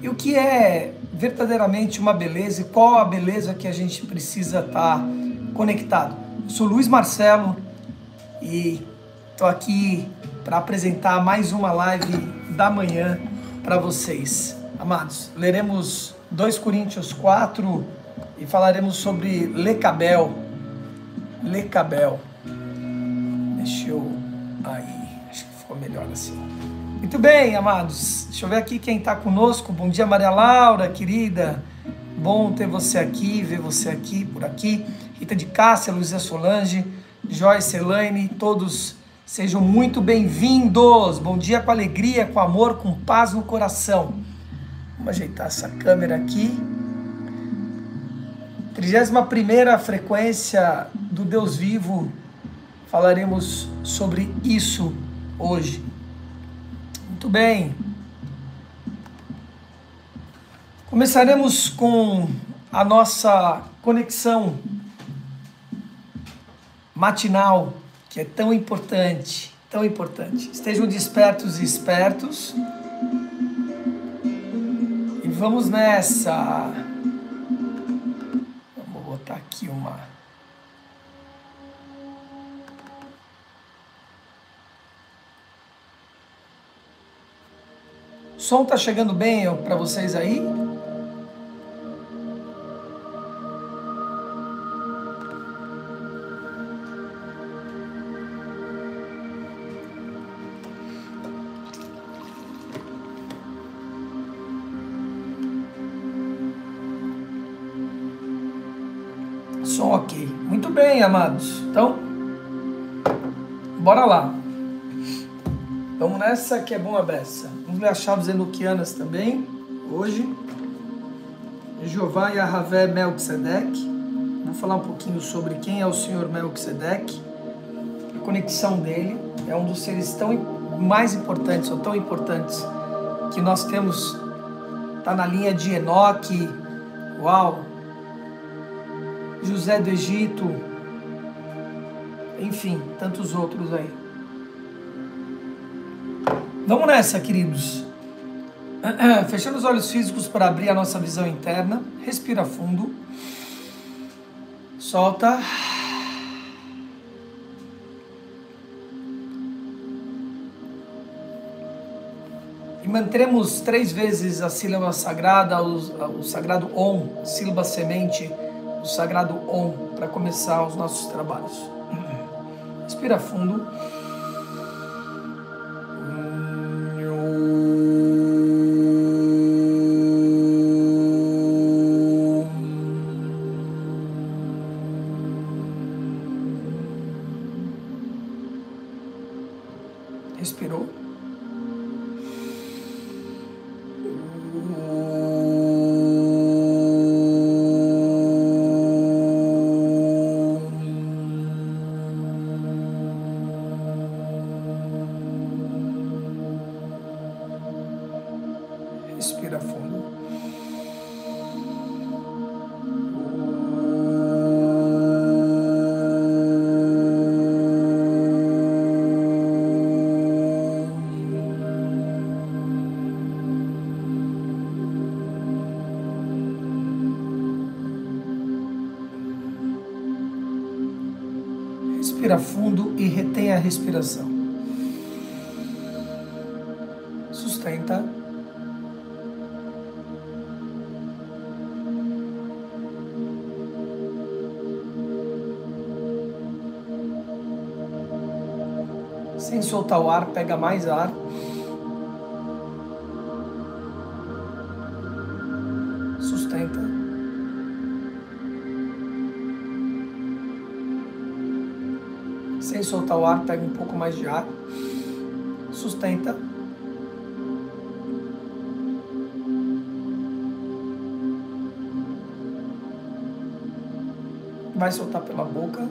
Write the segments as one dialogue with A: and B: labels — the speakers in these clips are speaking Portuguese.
A: E o que é verdadeiramente uma beleza e qual a beleza que a gente precisa estar conectado. Eu sou Luiz Marcelo e estou aqui para apresentar mais uma live da manhã para vocês. Amados, leremos 2 Coríntios 4 e falaremos sobre Lecabel. Lecabel. Deixa eu... Aí, acho que ficou melhor assim. Muito bem, amados. Deixa eu ver aqui quem está conosco. Bom dia, Maria Laura, querida. Bom ter você aqui, ver você aqui, por aqui. Rita de Cássia, Luísa Solange, Joyce, Elaine, todos sejam muito bem-vindos. Bom dia com alegria, com amor, com paz no coração. Vamos ajeitar essa câmera aqui. 31ª frequência do Deus Vivo. Falaremos sobre isso hoje. Muito bem. Começaremos com a nossa conexão matinal, que é tão importante, tão importante. Estejam despertos e espertos. E vamos nessa. Vou botar aqui uma... O som tá chegando bem para vocês aí? Som ok. Muito bem, amados. Então, bora lá. Vamos nessa que é bom a beça. Vamos ler as chaves enoquianas também, hoje. Jeová Yahavé Melquisedeque. Vamos falar um pouquinho sobre quem é o Senhor Melquisedeque. A conexão dele é um dos seres mais importantes, ou tão importantes, que nós temos. Está na linha de Enoque. Uau! José do Egito. Enfim, tantos outros aí. Vamos nessa, queridos. Fechando os olhos físicos para abrir a nossa visão interna. Respira fundo. Solta. E manteremos 3 vezes a sílaba sagrada, o sagrado Om, sílaba semente, o sagrado Om, para começar os nossos trabalhos. Respira fundo. Respirou. Respira fundo. Respira fundo e retém a respiração. Sustenta. Sem soltar o ar, pega mais ar. Sustenta. Sem soltar o ar, pega um pouco mais de ar. Sustenta. Vai soltar pela boca.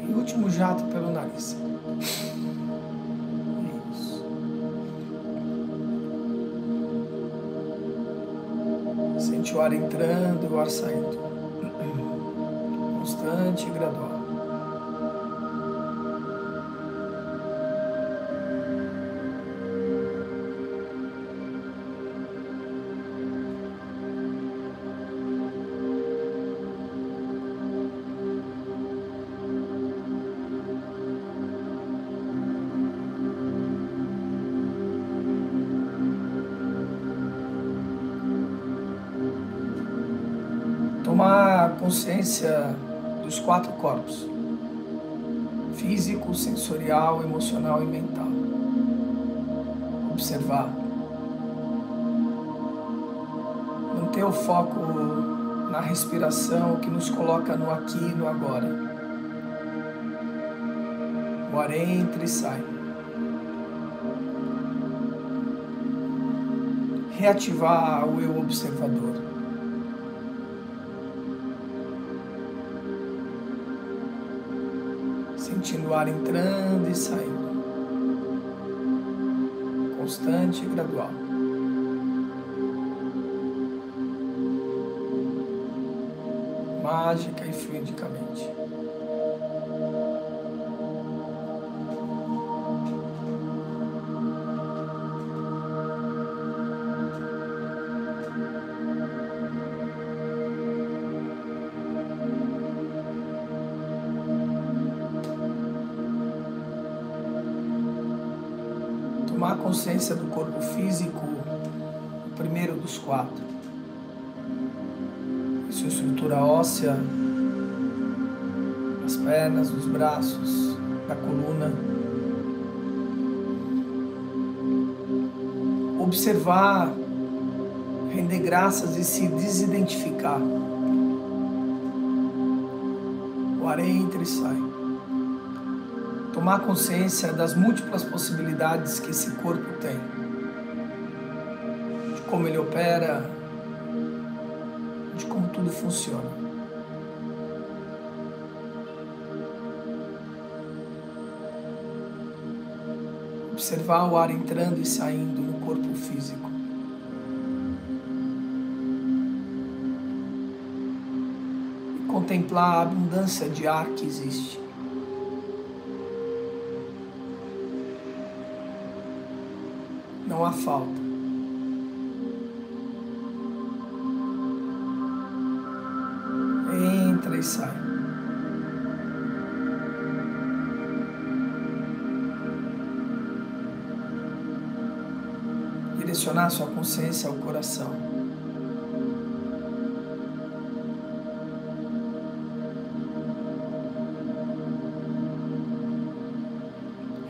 A: E o último jato pelo nariz. Isso. Sente o ar entrando e o ar saindo. Constante e gradual. Tomar consciência dos 4 corpos: físico, sensorial, emocional e mental. Observar. Manter o foco na respiração, que nos coloca no aqui e no agora. O ar entra e sai. Reativar o eu observador. Sentindo o ar entrando e saindo. Constante e gradual. Mágica e fluidicamente. Tomar consciência do corpo físico, o primeiro dos 4. Sua estrutura óssea, das pernas, dos braços, da coluna. Observar, render graças e se desidentificar. O ar entra e sai. Tomar consciência das múltiplas possibilidades que esse corpo tem, de como ele opera, de como tudo funciona. Observar o ar entrando e saindo no corpo físico. E contemplar a abundância de ar que existe. Não há falta. Entra e sai. Direcionar sua consciência ao coração.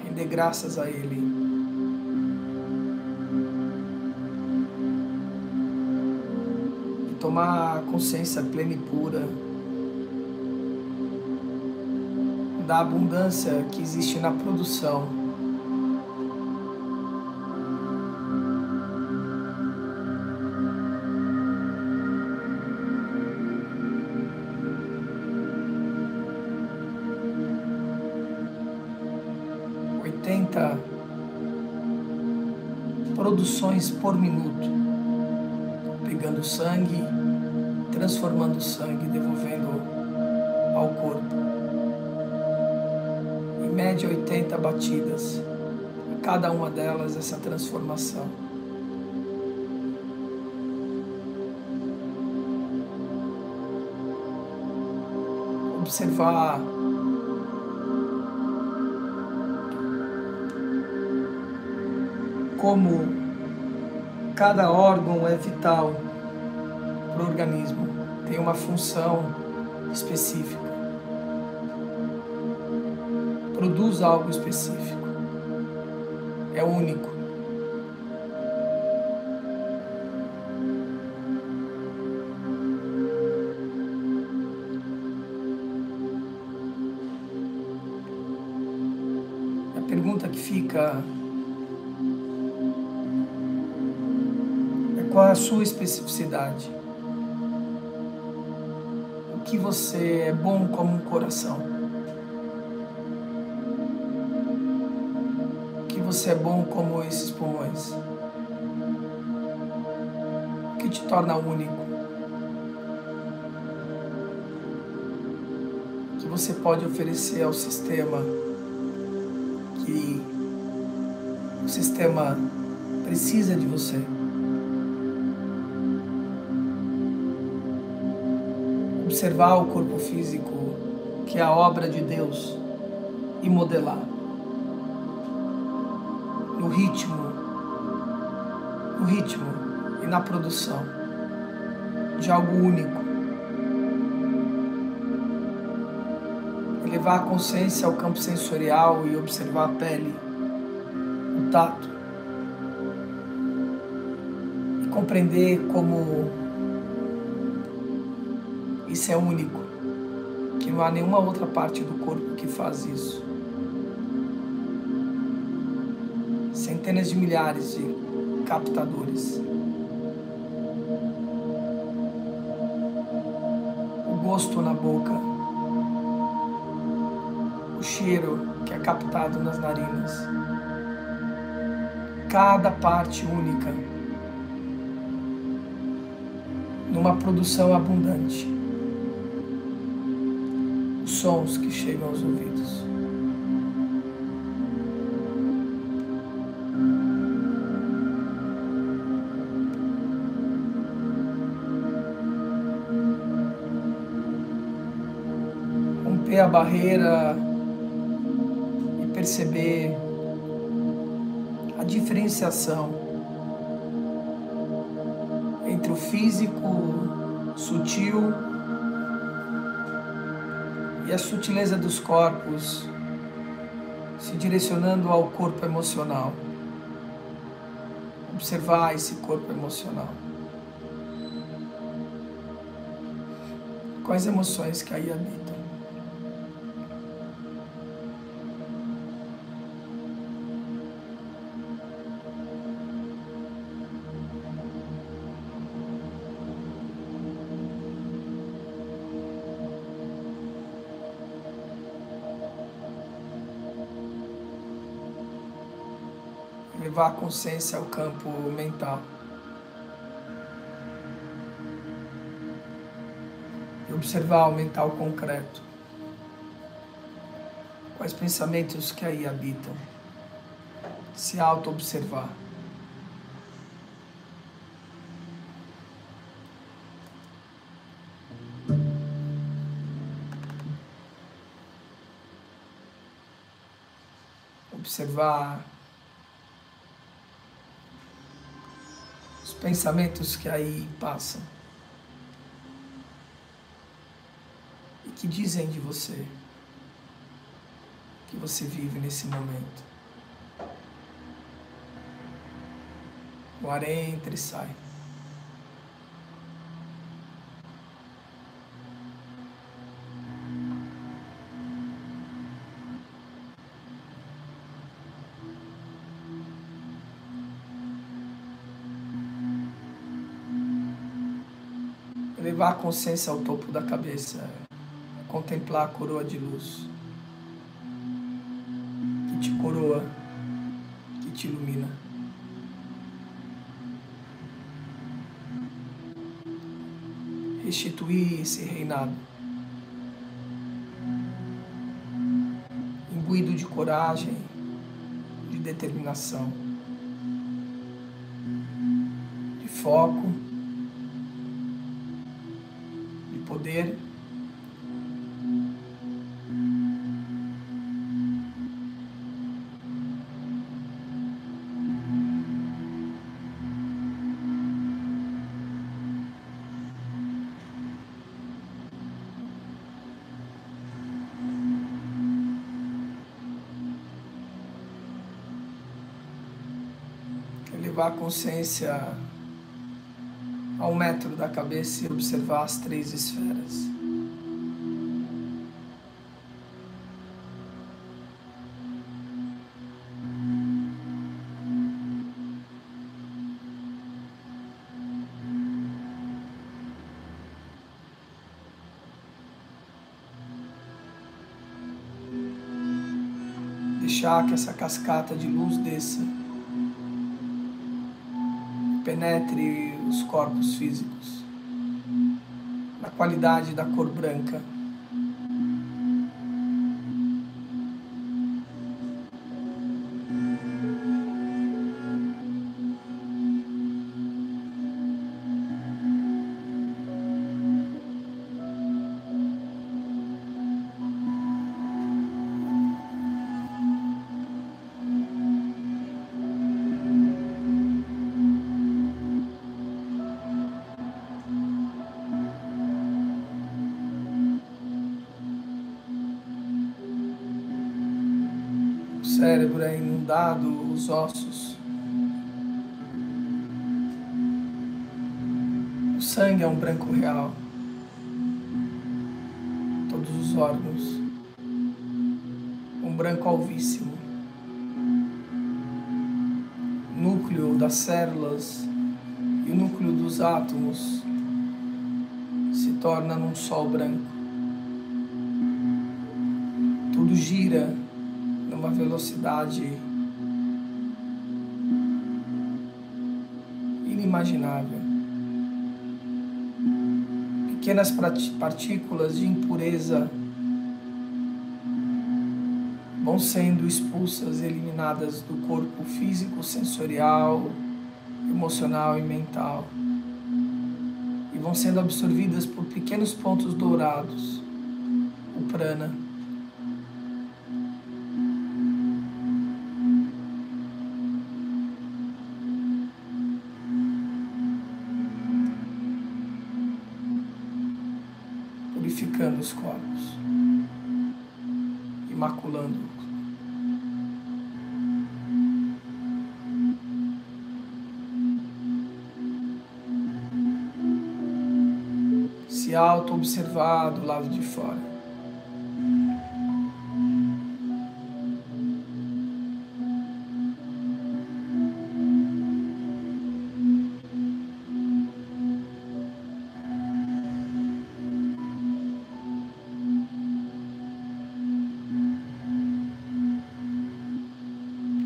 A: Render graças a Ele. Tomar consciência plena e pura da abundância que existe na produção. Produções por minuto, pegando sangue, transformando o sangue, devolvendo ao corpo. Em média 80 batidas, a cada uma delas essa transformação. Observar como cada órgão é vital para o organismo, tem uma função específica, produz algo específico, é único. A pergunta que fica é: qual é a sua especificidade? O que você é bom como um coração? O que você é bom como esses pulmões? O que te torna único? O que você pode oferecer ao sistema que o sistema precisa de você? Observar o corpo físico, que é a obra de Deus, e modelar no ritmo e na produção de algo único, levar a consciência ao campo sensorial e observar a pele, o tato, e compreender como isso é único, que não há nenhuma outra parte do corpo que faz isso. Centenas de milhares de captadores. O gosto na boca, o cheiro que é captado nas narinas. Cada parte única, numa produção abundante. Os sons que chegam aos ouvidos. Romper a barreira e perceber a diferenciação entre o físico sutil e a sutileza dos corpos se direcionando ao corpo emocional. Observar esse corpo emocional. Quais emoções que aí habitam? Levar a consciência ao campo mental. E observar o mental concreto. Quais pensamentos que aí habitam. Se auto-observar. Observar os pensamentos que aí passam e que dizem de você, que você vive nesse momento. O ar entra e sai. Levar a consciência ao topo da cabeça, contemplar a coroa de luz que te coroa, que te ilumina. Restituir esse reinado, imbuído de coragem, de determinação, de foco, poder, levar a consciência ao metro da cabeça e observar as 3 esferas. Deixar que essa cascata de luz desça, penetre os corpos físicos, na qualidade da cor branca. cérebro é inundado, os ossos. O sangue é um branco real. Todos os órgãos, um branco alvíssimo. O núcleo das células e o núcleo dos átomos se torna num sol branco. Tudo gira numa velocidade inimaginável. Pequenas partículas de impureza vão sendo expulsas e eliminadas do corpo físico, sensorial, emocional e mental, e vão sendo absorvidas por pequenos pontos dourados, o prana. Purificando os corpos, imaculando-os. Se auto-observar do lado de fora.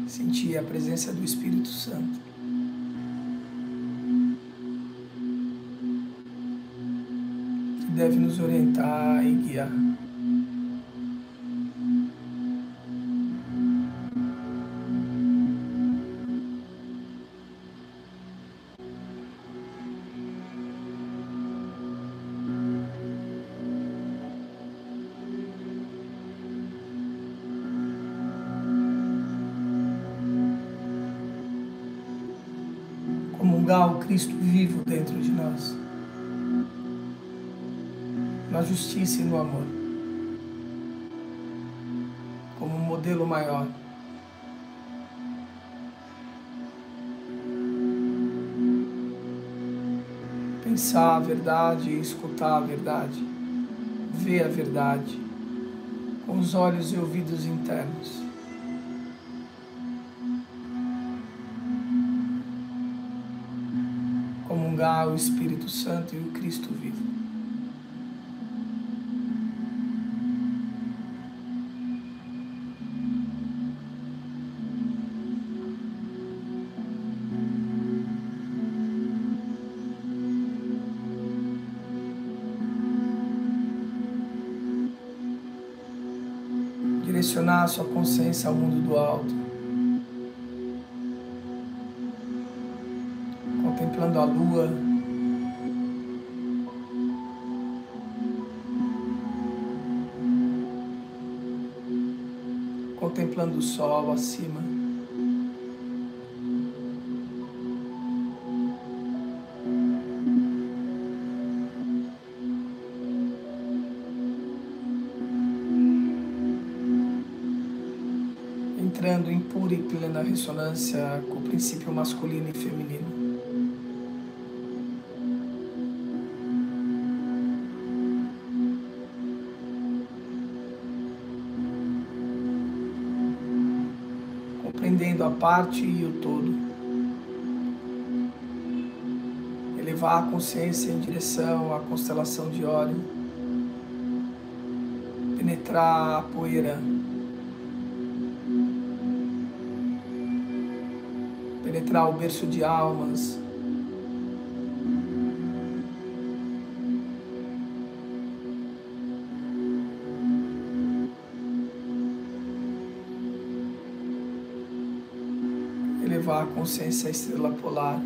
A: Sentir a presença do Espírito Santo. Que deve nos orientar e guiar. Comungar o Cristo vivo dentro de nós, na justiça e no amor, como um modelo maior. Pensar a verdade e escutar a verdade, ver a verdade, com os olhos e ouvidos internos. Comungar o Espírito Santo e o Cristo vivo. Direcionar a sua consciência ao mundo do alto, contemplando a lua, contemplando o sol acima, entrando em pura e plena ressonância com o princípio masculino e feminino. Compreendendo a parte e o todo. Elevar a consciência em direção à constelação de Órion. Penetrar a poeira. Penetrar o berço de almas. Elevar a consciência à estrela polar.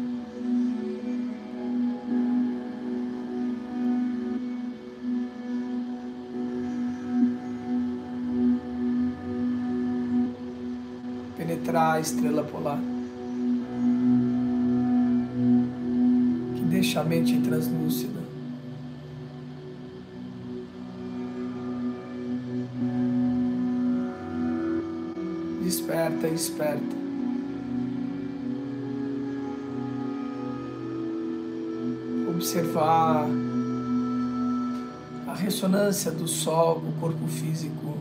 A: Penetrar a estrela polar. Que deixa a mente translúcida. Desperta alerta e esperta. Observar a ressonância do Sol com o corpo físico,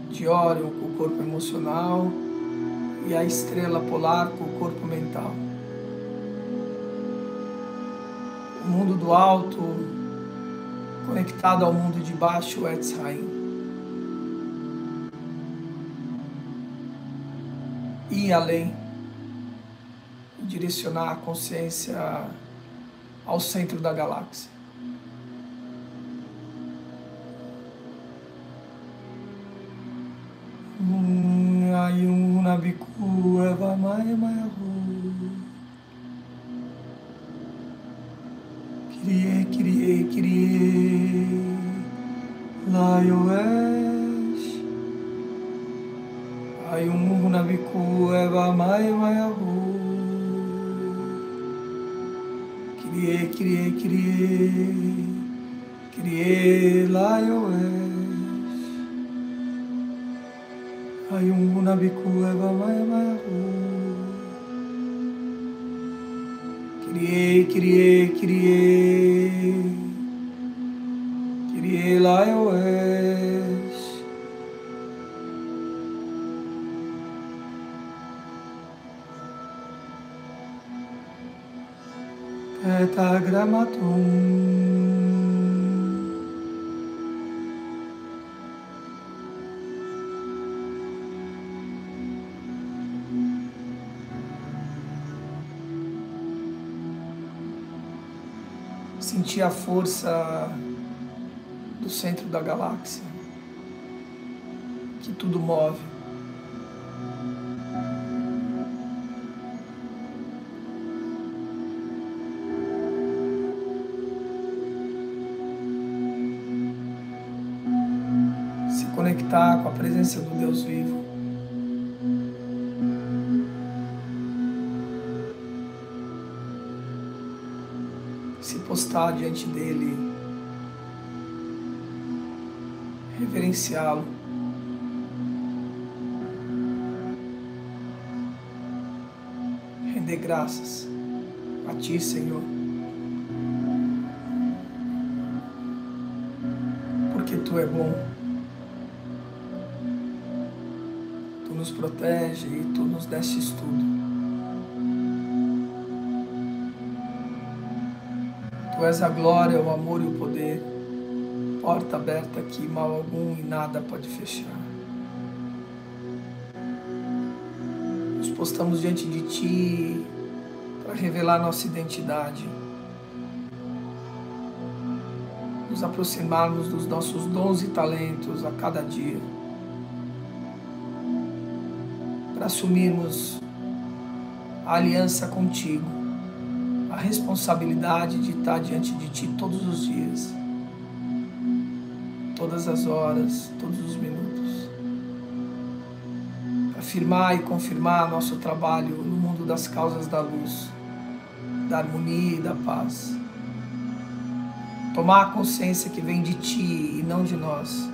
A: de Órion com o corpo emocional e a estrela polar com o corpo mental. O mundo do alto conectado ao mundo de baixo, Etz Haim. Ir além, direcionar a consciência ao centro da galáxia. Ayun Nabiku Eva Maya Mayahu Kyrie Layoesh Ayun Nabiku Eva Maya Mayahu Kyrie Layoesh Ayun Nabiku Eva Maya Mayahu Kyrie Layoesh Tetragrammaton. Sentir a força do centro da galáxia, que tudo move. Se conectar com a presença do Deus vivo. Se postar diante dele, reverenciá-lo, render graças a Ti, Senhor, porque Tu é bom, Tu nos protege e Tu nos destes tudo. Tu és a glória, o amor e o poder, porta aberta que mal algum e nada pode fechar. Nos postamos diante de Ti para revelar nossa identidade, nos aproximarmos dos nossos dons e talentos a cada dia, para assumirmos a aliança contigo, a responsabilidade de estar diante de Ti todos os dias, todas as horas, todos os minutos, para afirmar e confirmar nosso trabalho no mundo das causas da luz, da harmonia e da paz. Tomar a consciência que vem de Ti e não de nós,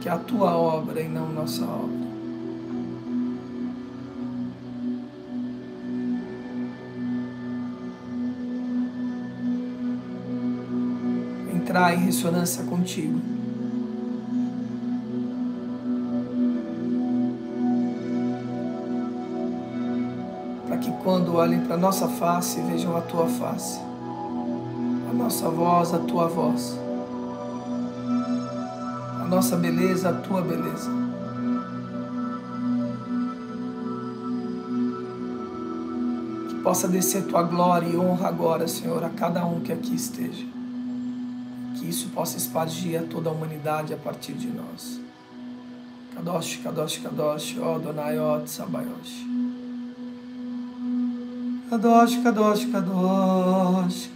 A: que é a Tua obra e não nossa obra. Entrar em ressonância contigo. Para que quando olhem para a nossa face, vejam a Tua face. A nossa voz, a Tua voz. A nossa beleza, a Tua beleza. Que possa descer Tua glória e honra agora, Senhor, a cada um que aqui esteja. Que isso possa espargir a toda a humanidade a partir de nós. Kadosh, Kadosh, Kadosh, ó Adonai, ó Tsabayosh. Kadosh, Kadosh, Kadosh,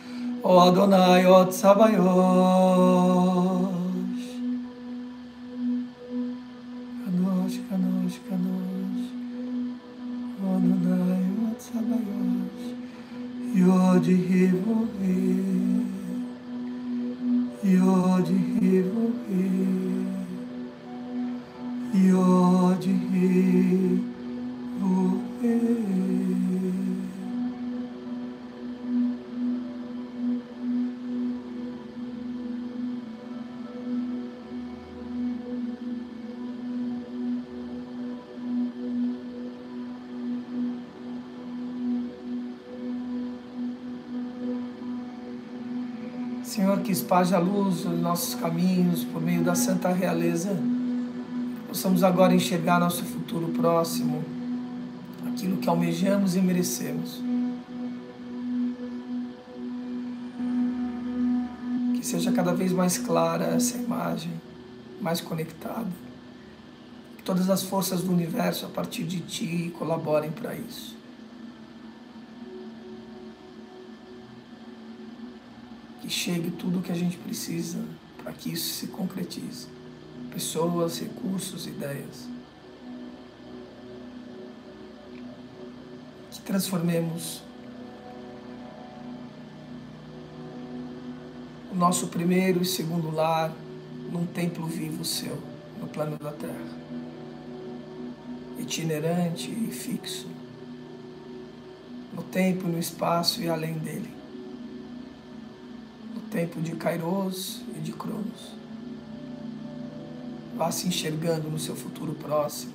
A: ó Adonai, ó Tsabayosh. Kadosh, Kadosh, Kadosh, ó Adonai, ó Tsabayosh. Yod Hivohi. Yod Hivohi, Yod Senhor, que esparge a luz nos nossos caminhos por meio da Santa Realeza. Possamos agora enxergar nosso futuro próximo, aquilo que almejamos e merecemos. Que seja cada vez mais clara essa imagem, mais conectada. Que todas as forças do universo a partir de Ti colaborem para isso. Que chegue tudo o que a gente precisa para que isso se concretize. Pessoas, recursos, ideias. Que transformemos o nosso primeiro e segundo lar num templo vivo seu, no plano da Terra. Itinerante e fixo. No tempo, no espaço e além dele. No tempo de Kairos e de Cronos. Vá se enxergando no seu futuro próximo.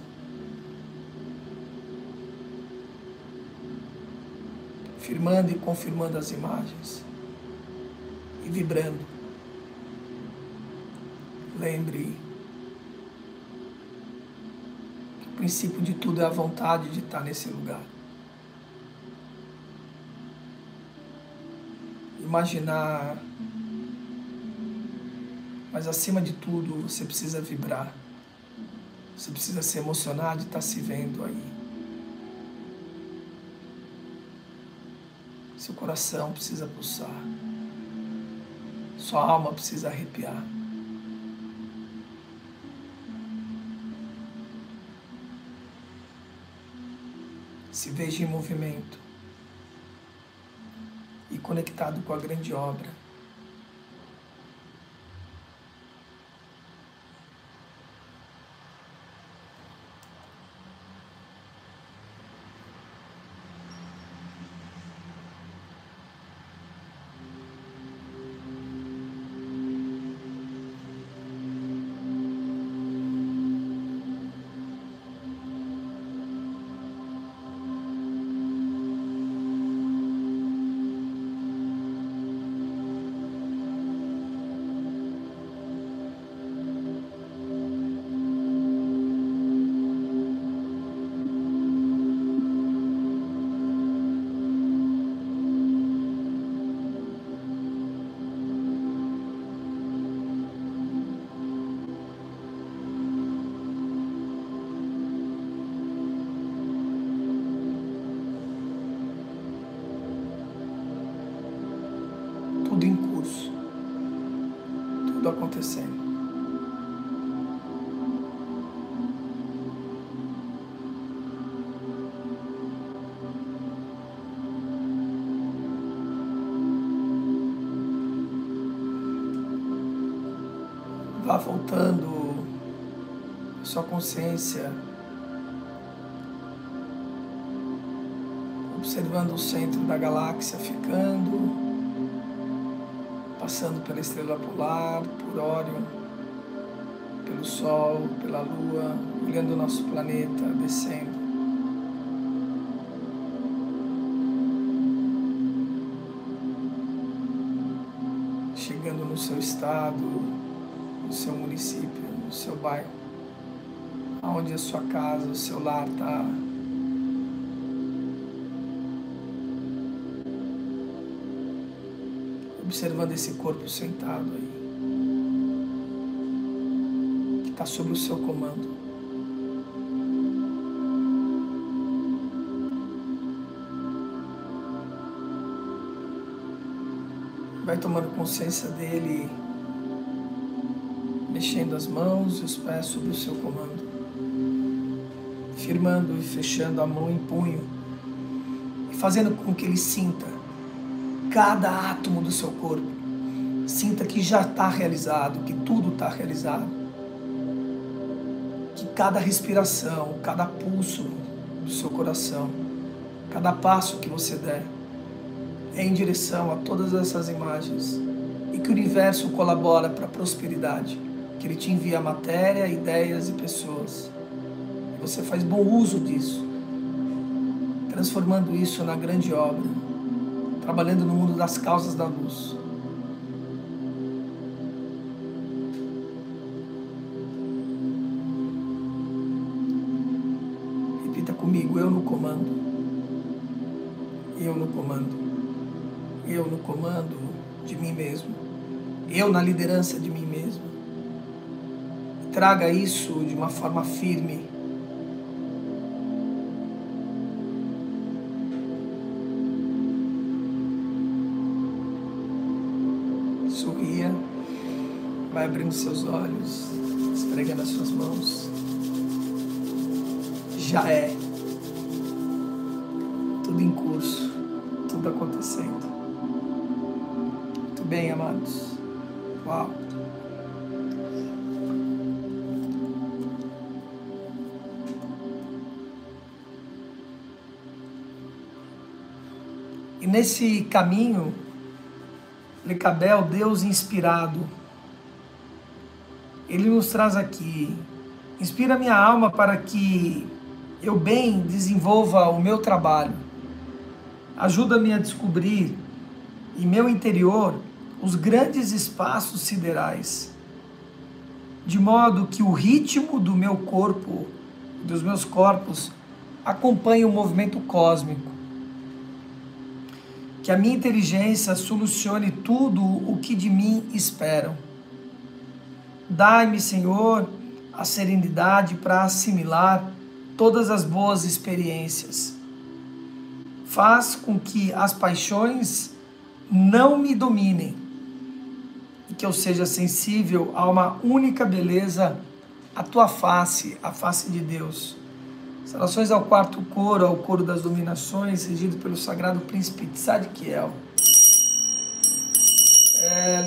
A: Firmando e confirmando as imagens. E vibrando. Lembre que o princípio de tudo é a vontade de estar nesse lugar. Imaginar, mas acima de tudo você precisa vibrar. Você precisa se emocionar de estar se vendo aí. Seu coração precisa pulsar. Sua alma precisa arrepiar. Se veja em movimento e conectado com a grande obra. Tudo em curso, tudo acontecendo. Vá voltando a sua consciência, observando o centro da galáxia ficando, passando pela estrela polar, por Órion, pelo Sol, pela Lua, olhando o nosso planeta, descendo. Chegando no seu estado, no seu município, no seu bairro, aonde a sua casa, o seu lar está. Observando esse corpo sentado aí, que está sob o seu comando. Vai tomando consciência dele, mexendo as mãos e os pés sob o seu comando, firmando e fechando a mão em punho e fazendo com que ele sinta cada átomo do seu corpo. Sinta que já está realizado, que tudo está realizado. Que cada respiração, cada pulso do seu coração, cada passo que você der, é em direção a todas essas imagens. E que o universo colabora para a prosperidade. Que ele te envia matéria, ideias e pessoas. E você faz bom uso disso, transformando isso na grande obra. Trabalhando no mundo das causas da luz. comando. Eu no comando. Eu no comando de mim mesmo. Eu na liderança de mim mesmo. Traga isso de uma forma firme. Sorria. Vai abrindo seus olhos. Esfregando as suas mãos. Já é. Tudo em curso. Tudo acontecendo. Muito bem, amados. Uau. E nesse caminho, Lecabel, Deus inspirado, Ele nos traz aqui, inspira minha alma para que eu bem desenvolva o meu trabalho. Ajuda-me a descobrir em meu interior os grandes espaços siderais, de modo que o ritmo do meu corpo, dos meus corpos, acompanhe o movimento cósmico. Que a minha inteligência solucione tudo o que de mim esperam. Dai-me, Senhor, a serenidade para assimilar todas as boas experiências. Faz com que as paixões não me dominem e que eu seja sensível a uma única beleza, a tua face, a face de Deus. Saudações ao quarto coro, ao coro das dominações, regido pelo sagrado príncipe Tzadkiel.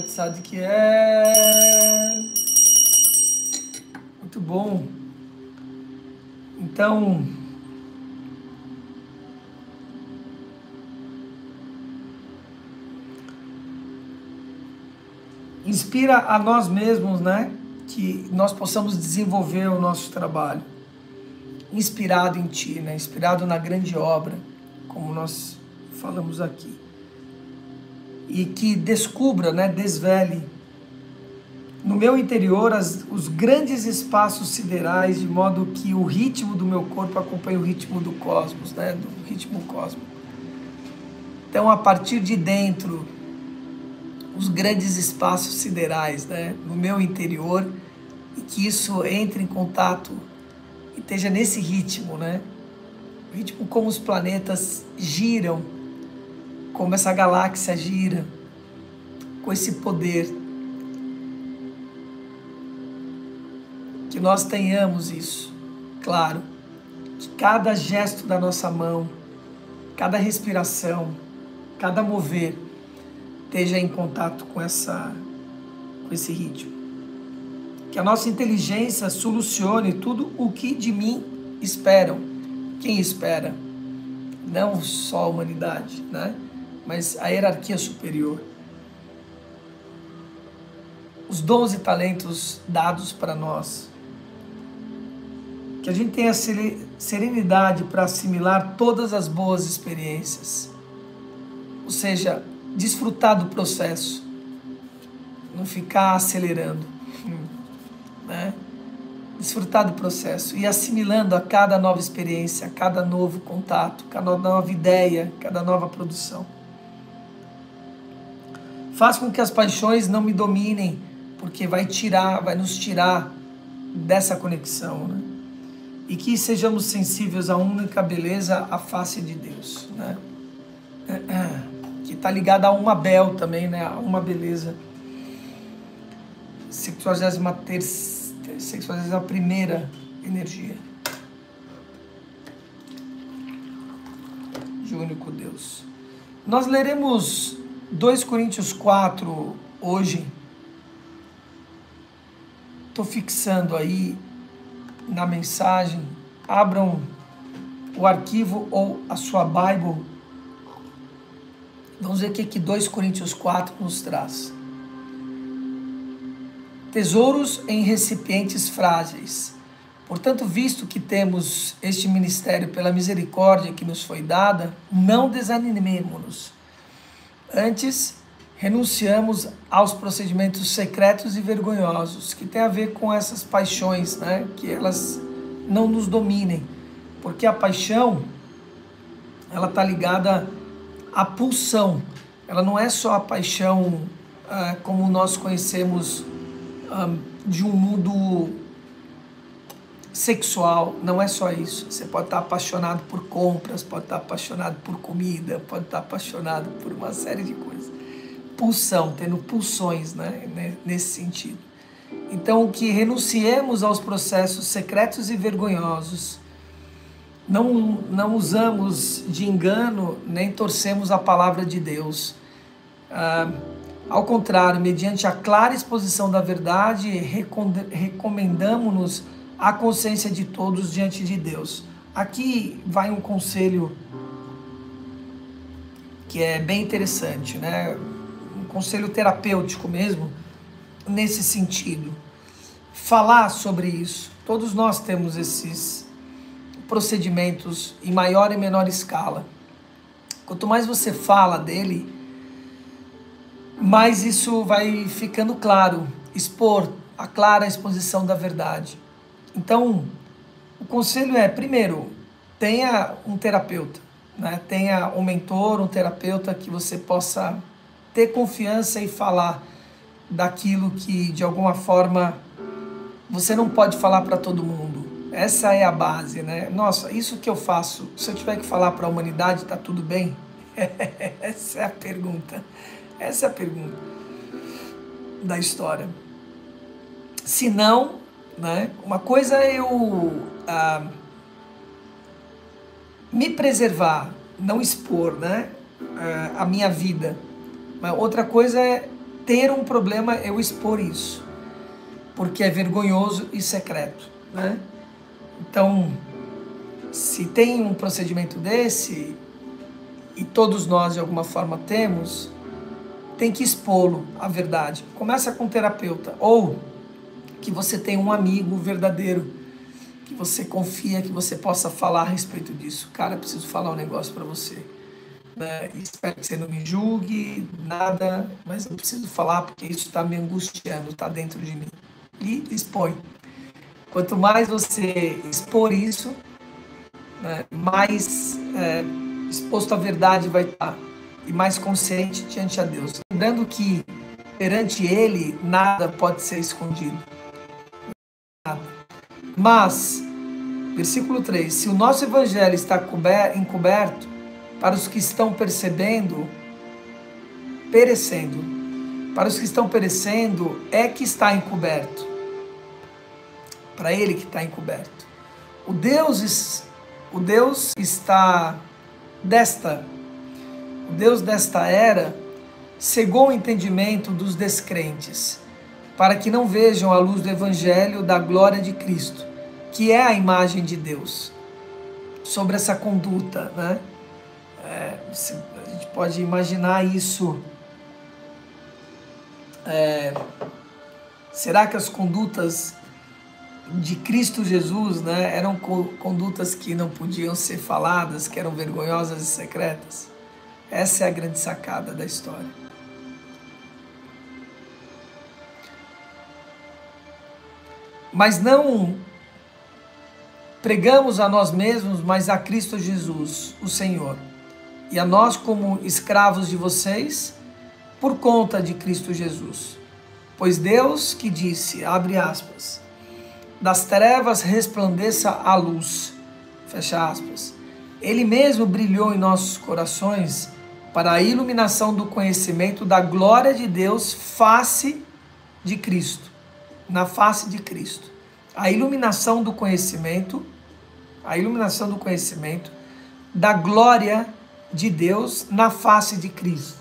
A: Tzadkiel. Muito bom. Então, inspira a nós mesmos, né? Que nós possamos desenvolver o nosso trabalho. Inspirado em Ti, né? Inspirado na grande obra, como nós falamos aqui. E que descubra, né? Desvele no meu interior os grandes espaços siderais, de modo que o ritmo do meu corpo acompanhe o ritmo do cosmos, né? Do ritmo cósmico. Então, a partir de dentro, os grandes espaços siderais, né? No meu interior, e que isso entre em contato e esteja nesse ritmo, né? O ritmo como os planetas giram, como essa galáxia gira, com esse poder. Que nós tenhamos isso, claro, que cada gesto da nossa mão, cada respiração, cada mover, esteja em contato com esse ritmo. Que a nossa inteligência solucione tudo o que de mim esperam. Quem espera? Não só a humanidade, né? Mas a hierarquia superior. Os dons e talentos dados para nós. Que a gente tenha serenidade para assimilar todas as boas experiências. Ou seja, desfrutar do processo. Não ficar acelerando. Né? Desfrutar do processo e assimilando a cada nova experiência, a cada novo contato, cada nova ideia, cada nova produção. Faz com que as paixões não me dominem, porque vai nos tirar dessa conexão, né? E que sejamos sensíveis à única beleza, a face de Deus, né? Que está ligada a uma bel também, né? A uma beleza. 61ª energia de único Deus. Nós leremos 2 Coríntios 4 hoje. Estou fixando aí na mensagem. Abram o arquivo ou a sua Bible. Vamos ver o que 2 Coríntios 4 nos traz. Tesouros em recipientes frágeis. Portanto, visto que temos este ministério pela misericórdia que nos foi dada, não desanimemo-nos. Antes, renunciamos aos procedimentos secretos e vergonhosos, que tem a ver com essas paixões, né? Que elas não nos dominem. Porque a paixão, ela está ligada à pulsão. Ela não é só a paixão como nós conhecemos de um mundo sexual, não é só isso. Você pode estar apaixonado por compras, pode estar apaixonado por comida, pode estar apaixonado por uma série de coisas. Pulsão, tendo pulsões, né, nesse sentido. Então, que renunciemos aos processos secretos e vergonhosos, não usamos de engano, nem torcemos a palavra de Deus. Ao contrário, mediante a clara exposição da verdade, recomendamos-nos à consciência de todos diante de Deus. Aqui vai um conselho que é bem interessante, né? Um conselho terapêutico mesmo, nesse sentido. Falar sobre isso. Todos nós temos esses procedimentos em maior e menor escala. Quanto mais você fala dele, mais isso vai ficando claro. Expor a clara exposição da verdade. Então, o conselho é, primeiro, tenha um terapeuta, né? Tenha um mentor, um terapeuta que você possa ter confiança e falar daquilo que, de alguma forma, você não pode falar para todo mundo. Essa é a base, né? Nossa, isso que eu faço, se eu tiver que falar para a humanidade, tá tudo bem? Essa é a pergunta. Essa é a pergunta da história. Se não, né? Uma coisa é eu me preservar, não expor, né? A minha vida. Mas outra coisa é ter um problema, eu expor isso, porque é vergonhoso e secreto, né? Então, se tem um procedimento desse, e todos nós de alguma forma temos, tem que expô-lo, a verdade. Começa com um terapeuta, ou que você tenha um amigo verdadeiro, que você confia, que você possa falar a respeito disso. Cara, preciso falar um negócio para você. Espero que você não me julgue, nada, mas eu preciso falar porque isso está me angustiando, está dentro de mim. E expõe. Quanto mais você expor isso, né, mais exposto à verdade vai estar e mais consciente diante a Deus. Lembrando que perante Ele nada pode ser escondido. Nada. Mas, versículo 3, se o nosso evangelho está encoberto, para os que estão perecendo, para os que estão perecendo é que está encoberto, para ele que está encoberto. O Deus desta era cegou o entendimento dos descrentes, para que não vejam a luz do evangelho da glória de Cristo, que é a imagem de Deus. Sobre essa conduta, né? A gente pode imaginar isso. Será que as condutas de Cristo Jesus, né, eram condutas que não podiam ser faladas, que eram vergonhosas e secretas? Essa é a grande sacada da história. Mas não pregamos a nós mesmos, mas a Cristo Jesus, o Senhor, e a nós como escravos de vocês, por conta de Cristo Jesus. Pois Deus que disse, abre aspas, das trevas resplandeça a luz, fecha aspas. Ele mesmo brilhou em nossos corações para a iluminação do conhecimento da glória de Deus face de Cristo, na face de Cristo. A iluminação do conhecimento da glória de Deus na face de Cristo.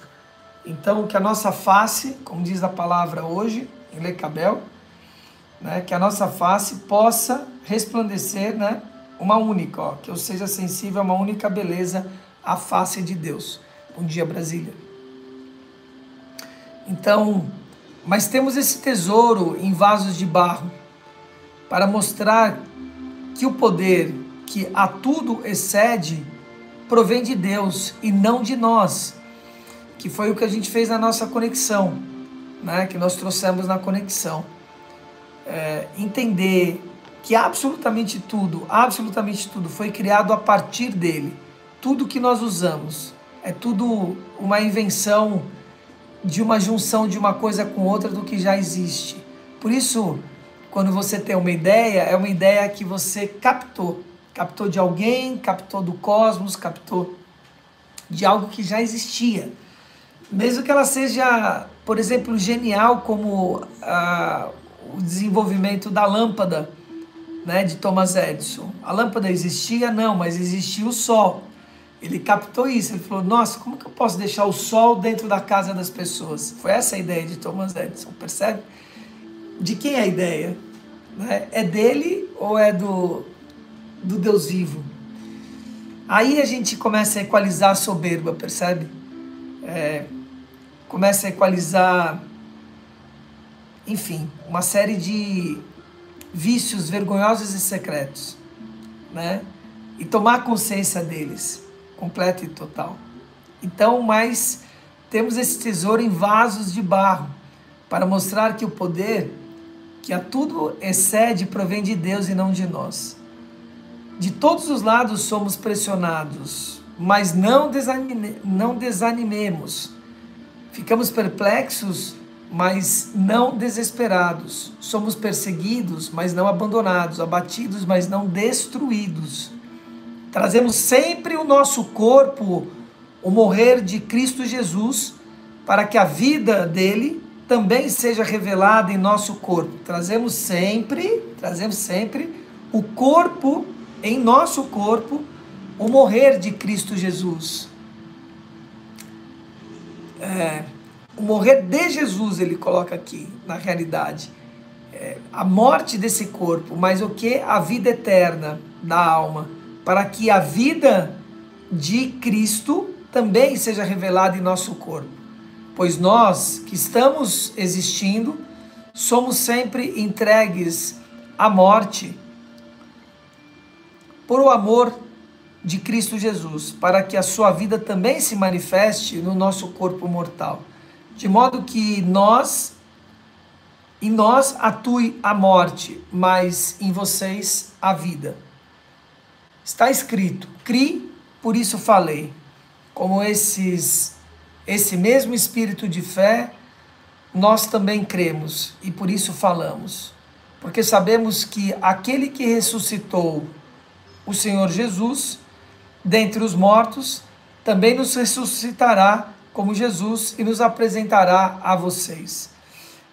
A: Então, que a nossa face, como diz a palavra hoje, em Lecabel, né, que a nossa face possa resplandecer, né, uma única, que eu seja sensível a uma única beleza, a face de Deus. Bom dia, Brasília. Então, mas temos esse tesouro em vasos de barro, para mostrar que o poder que a tudo excede provém de Deus e não de nós, que foi o que a gente fez na nossa conexão, né? Que nós trouxemos na conexão. Entender que absolutamente tudo foi criado a partir dele tudo que nós usamos é tudo uma invenção de uma junção de uma coisa com outra do que já existe. Por isso, quando você tem uma ideia, é uma ideia que você captou. Captou de alguém, captou do cosmos, captou de algo que já existia. Mesmo que ela seja, por exemplo, genial, como o desenvolvimento da lâmpada, né, de Thomas Edison. A lâmpada existia? Não, mas existia o sol. Ele captou isso, ele falou, nossa, como que eu posso deixar o sol dentro da casa das pessoas? Foi essa a ideia de Thomas Edison, percebe? De quem é a ideia? Né? É dele ou é do Deus vivo? Aí a gente começa a equalizar a soberba, percebe? Começa a equalizar, enfim, uma série de vícios vergonhosos e secretos, né? E tomar consciência deles, completa e total. Então, mas temos esse tesouro em vasos de barro, para mostrar que o poder, que a tudo excede, provém de Deus e não de nós. De todos os lados somos pressionados, mas não desanimemos. Ficamos perplexos, mas não desesperados. Somos perseguidos, mas não abandonados. Abatidos, mas não destruídos. Trazemos sempre o nosso corpo, o morrer de Cristo Jesus, para que a vida dele também seja revelada em nosso corpo. Trazemos sempre o corpo, em nosso corpo, o morrer de Cristo Jesus. O morrer de Jesus, ele coloca aqui, na realidade. A morte desse corpo, mas o que? A vida eterna da alma, para que a vida de Cristo também seja revelada em nosso corpo. Pois nós, que estamos existindo, somos sempre entregues à morte por o amor de Cristo Jesus, para que a sua vida também se manifeste no nosso corpo mortal. De modo que em nós atue a morte, mas em vocês a vida. Está escrito, cri, por isso falei. Como esse mesmo espírito de fé, nós também cremos e por isso falamos. Porque sabemos que aquele que ressuscitou o Senhor Jesus dentre os mortos, também nos ressuscitará como Jesus e nos apresentará a vocês.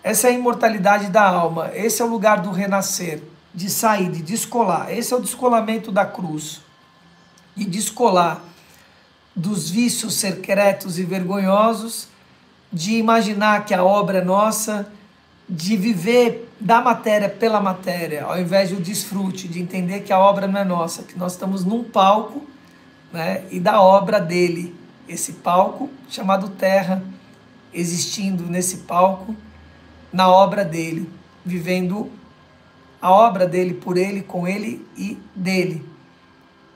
A: Essa é a imortalidade da alma, esse é o lugar do renascer, de sair, de descolar. Esse é o descolamento da cruz, de descolar dos vícios secretos e vergonhosos, de imaginar que a obra é nossa, de viver da matéria pela matéria, ao invés do desfrute, de entender que a obra não é nossa, que nós estamos num palco, né, e da obra dele, esse palco chamado terra, existindo nesse palco, na obra dele, vivendo a obra dele, por ele, com ele e dele.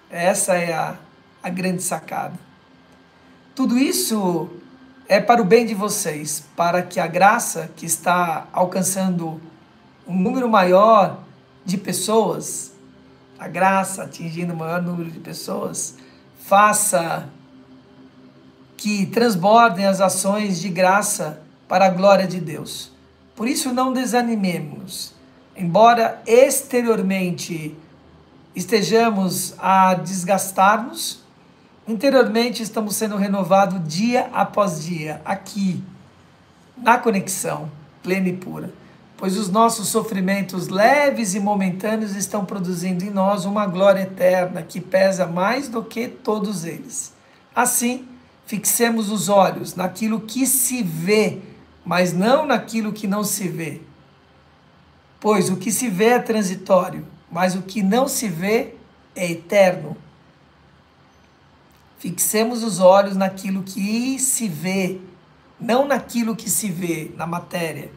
A: Essa é a grande sacada. Tudo isso é para o bem de vocês, para que a graça que está alcançando um número maior de pessoas, a graça atingindo o maior número de pessoas, faça que transbordem as ações de graça para a glória de Deus. Por isso não desanimemos, embora exteriormente estejamos a desgastar-nos, interiormente estamos sendo renovados dia após dia, aqui, na conexão plena e pura. Pois os nossos sofrimentos leves e momentâneos estão produzindo em nós uma glória eterna que pesa mais do que todos eles. Assim, fixemos os olhos naquilo que se vê, mas não naquilo que não se vê. Pois o que se vê é transitório, mas o que não se vê é eterno. Fixemos os olhos naquilo que se vê, não naquilo que se vê na matéria.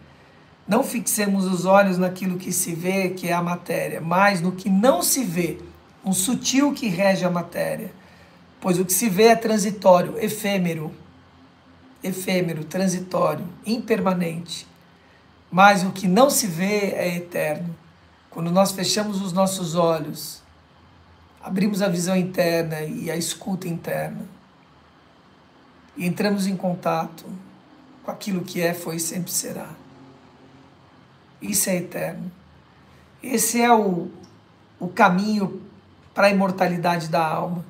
A: Não fixemos os olhos naquilo que se vê, que é a matéria, mas no que não se vê, um sutil que rege a matéria. Pois o que se vê é transitório, efêmero, transitório, impermanente. Mas o que não se vê é eterno. Quando nós fechamos os nossos olhos abrimos a visão interna e a escuta interna, e entramos em contato com aquilo que é, foi e sempre será. Isso é eterno. Esse é o caminho para a imortalidade da alma,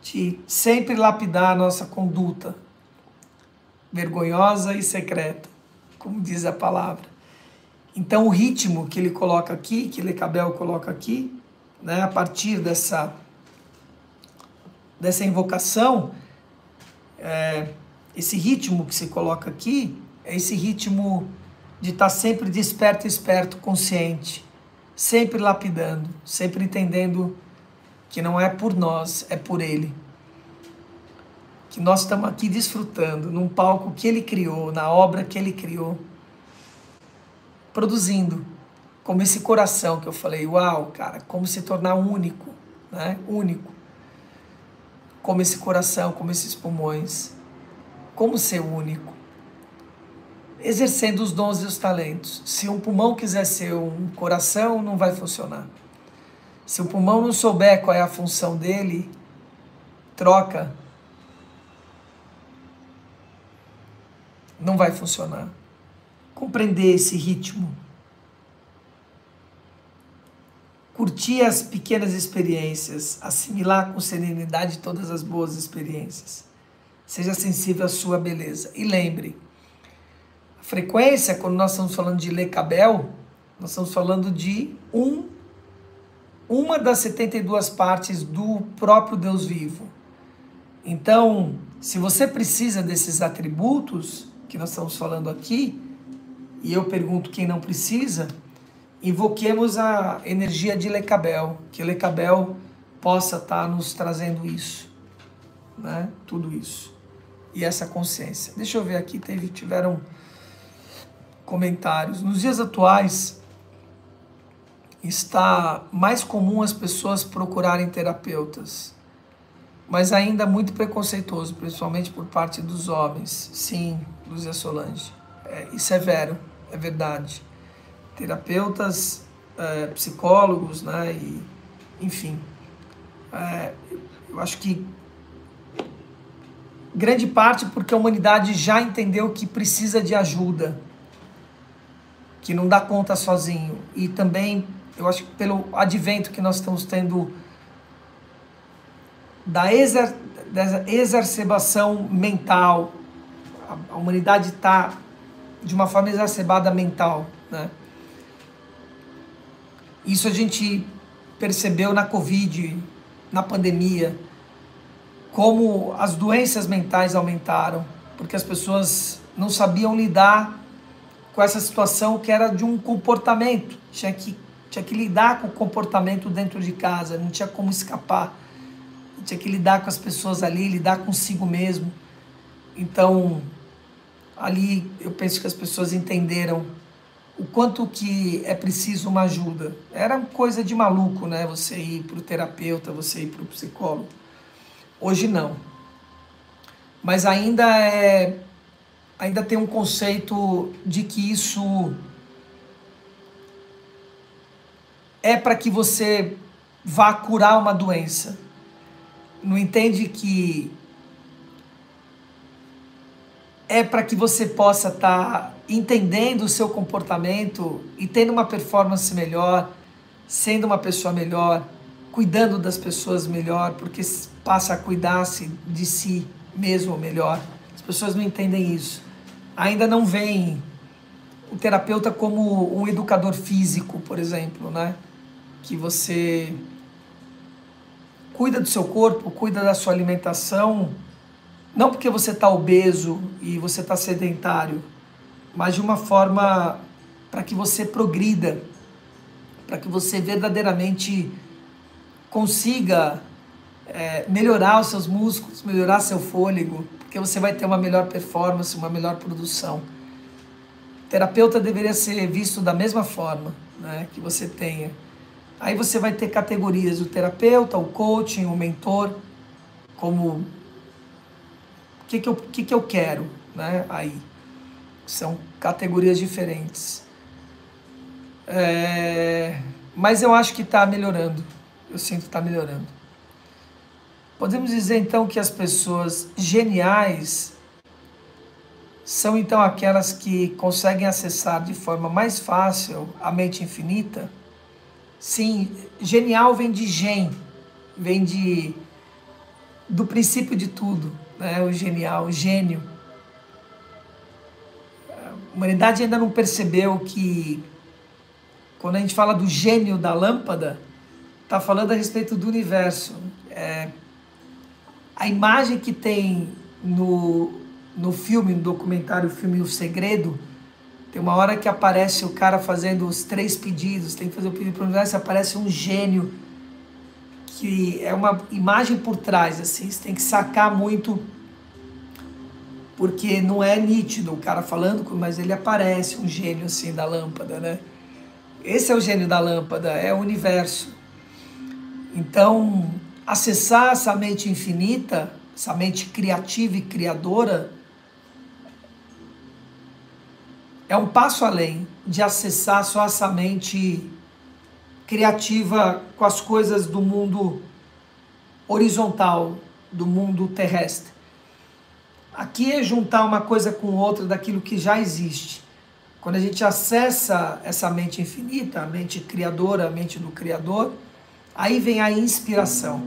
A: de sempre lapidar a nossa conduta, vergonhosa e secreta, como diz a palavra. Então o ritmo que ele coloca aqui, que Lecabel coloca aqui, né, a partir dessa invocação, esse ritmo que se coloca aqui, é esse ritmo de estar sempre desperto, esperto, consciente, sempre lapidando, sempre entendendo que não é por nós, é por Ele. Que nós estamos aqui desfrutando num palco que Ele criou, na obra que Ele criou, produzindo, como esse coração que eu falei, uau, cara, como se tornar único, né? Único. Como esse coração, como esses pulmões, como ser único. Exercendo os dons e os talentos. Se um pulmão quiser ser um coração, não vai funcionar. Se o pulmão não souber qual é a função dele, troca, não vai funcionar. Compreender esse ritmo. Curtir as pequenas experiências, assimilar com serenidade todas as boas experiências. Seja sensível à sua beleza. E lembre, a frequência, quando nós estamos falando de Lecabel, nós estamos falando de uma das 72 partes do próprio Deus vivo. Então, se você precisa desses atributos que nós estamos falando aqui, e eu pergunto quem não precisa, invoquemos a energia de Lecabel, que Lecabel possa estar nos trazendo isso, né? Tudo isso. E essa consciência. Deixa eu ver aqui, tiveram comentários. Nos dias atuais, está mais comum as pessoas procurarem terapeutas, mas ainda muito preconceituoso, principalmente por parte dos homens. Sim, Luzia Solange. Isso é vero, é verdade. Terapeutas, psicólogos, né? E, enfim, eu acho que grande parte porque a humanidade já entendeu que precisa de ajuda, que não dá conta sozinho. E também, eu acho que pelo advento que nós estamos tendo da exacerbação mental, a humanidade está de uma forma exacerbada mental, né? Isso a gente percebeu na Covid, na pandemia, como as doenças mentais aumentaram, porque as pessoas não sabiam lidar com essa situação que era de um comportamento, tinha que lidar com o comportamento dentro de casa, não tinha como escapar, tinha que lidar com as pessoas ali, lidar consigo mesmo. Então, ali eu penso que as pessoas entenderam o quanto que é preciso uma ajuda. Era coisa de maluco, né? Você ir para o terapeuta, você ir para o psicólogo. Hoje não. Mas ainda tem um conceito de que isso é para que você vá curar uma doença. Não entende que é para que você possa estar entendendo o seu comportamento e tendo uma performance melhor, sendo uma pessoa melhor, cuidando das pessoas melhor, porque passa a cuidar-se de si mesmo melhor. As pessoas não entendem isso. Ainda não veem o terapeuta como um educador físico, por exemplo, né? Que você cuida do seu corpo, cuida da sua alimentação, não porque você está obeso e você está sedentário, mas de uma forma para que você progrida, para que você verdadeiramente consiga melhorar os seus músculos, melhorar seu fôlego, porque você vai ter uma melhor performance, uma melhor produção. O terapeuta deveria ser visto da mesma forma, né, que você tenha. Aí você vai ter categorias, o terapeuta, o coaching, o mentor, como o que eu quero, né? Aí são categorias diferentes. Mas eu acho que está melhorando. eu sinto que está melhorando. Podemos dizer então que as pessoas geniais são então aquelas que conseguem acessar de forma mais fácil a mente infinita? Sim, genial vem de gen, vem do princípio de tudo, né? O genial, o gênio. A humanidade ainda não percebeu que quando a gente fala do gênio da lâmpada, está falando a respeito do universo. A imagem que tem no filme, no documentário, o filme O Segredo, tem uma hora que aparece o cara fazendo os 3 pedidos, tem que fazer o pedido para o universo, aparece um gênio, que é uma imagem por trás, assim, você tem que sacar muito, porque não é nítido o cara falando, mas ele aparece, um gênio assim da lâmpada, né? Esse é o gênio da lâmpada, é o universo. Então, acessar essa mente infinita, essa mente criativa e criadora, é um passo além de acessar só essa mente criativa com as coisas do mundo horizontal, do mundo terrestre. Aqui é juntar uma coisa com outra daquilo que já existe. Quando a gente acessa essa mente infinita, a mente criadora, a mente do Criador, aí vem a inspiração,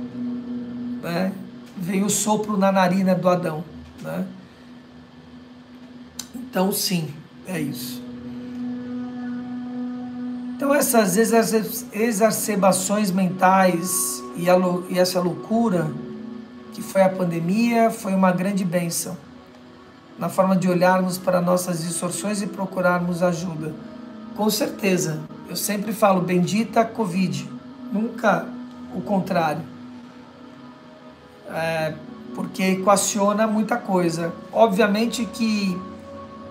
A: né? Vem o sopro na narina do Adão, né? Então, sim, é isso. Então, essas exacerbações mentais e essa loucura que foi a pandemia foi uma grande bênção na forma de olharmos para nossas distorções e procurarmos ajuda. Com certeza, eu sempre falo, bendita Covid, nunca o contrário. Porque equaciona muita coisa. Obviamente que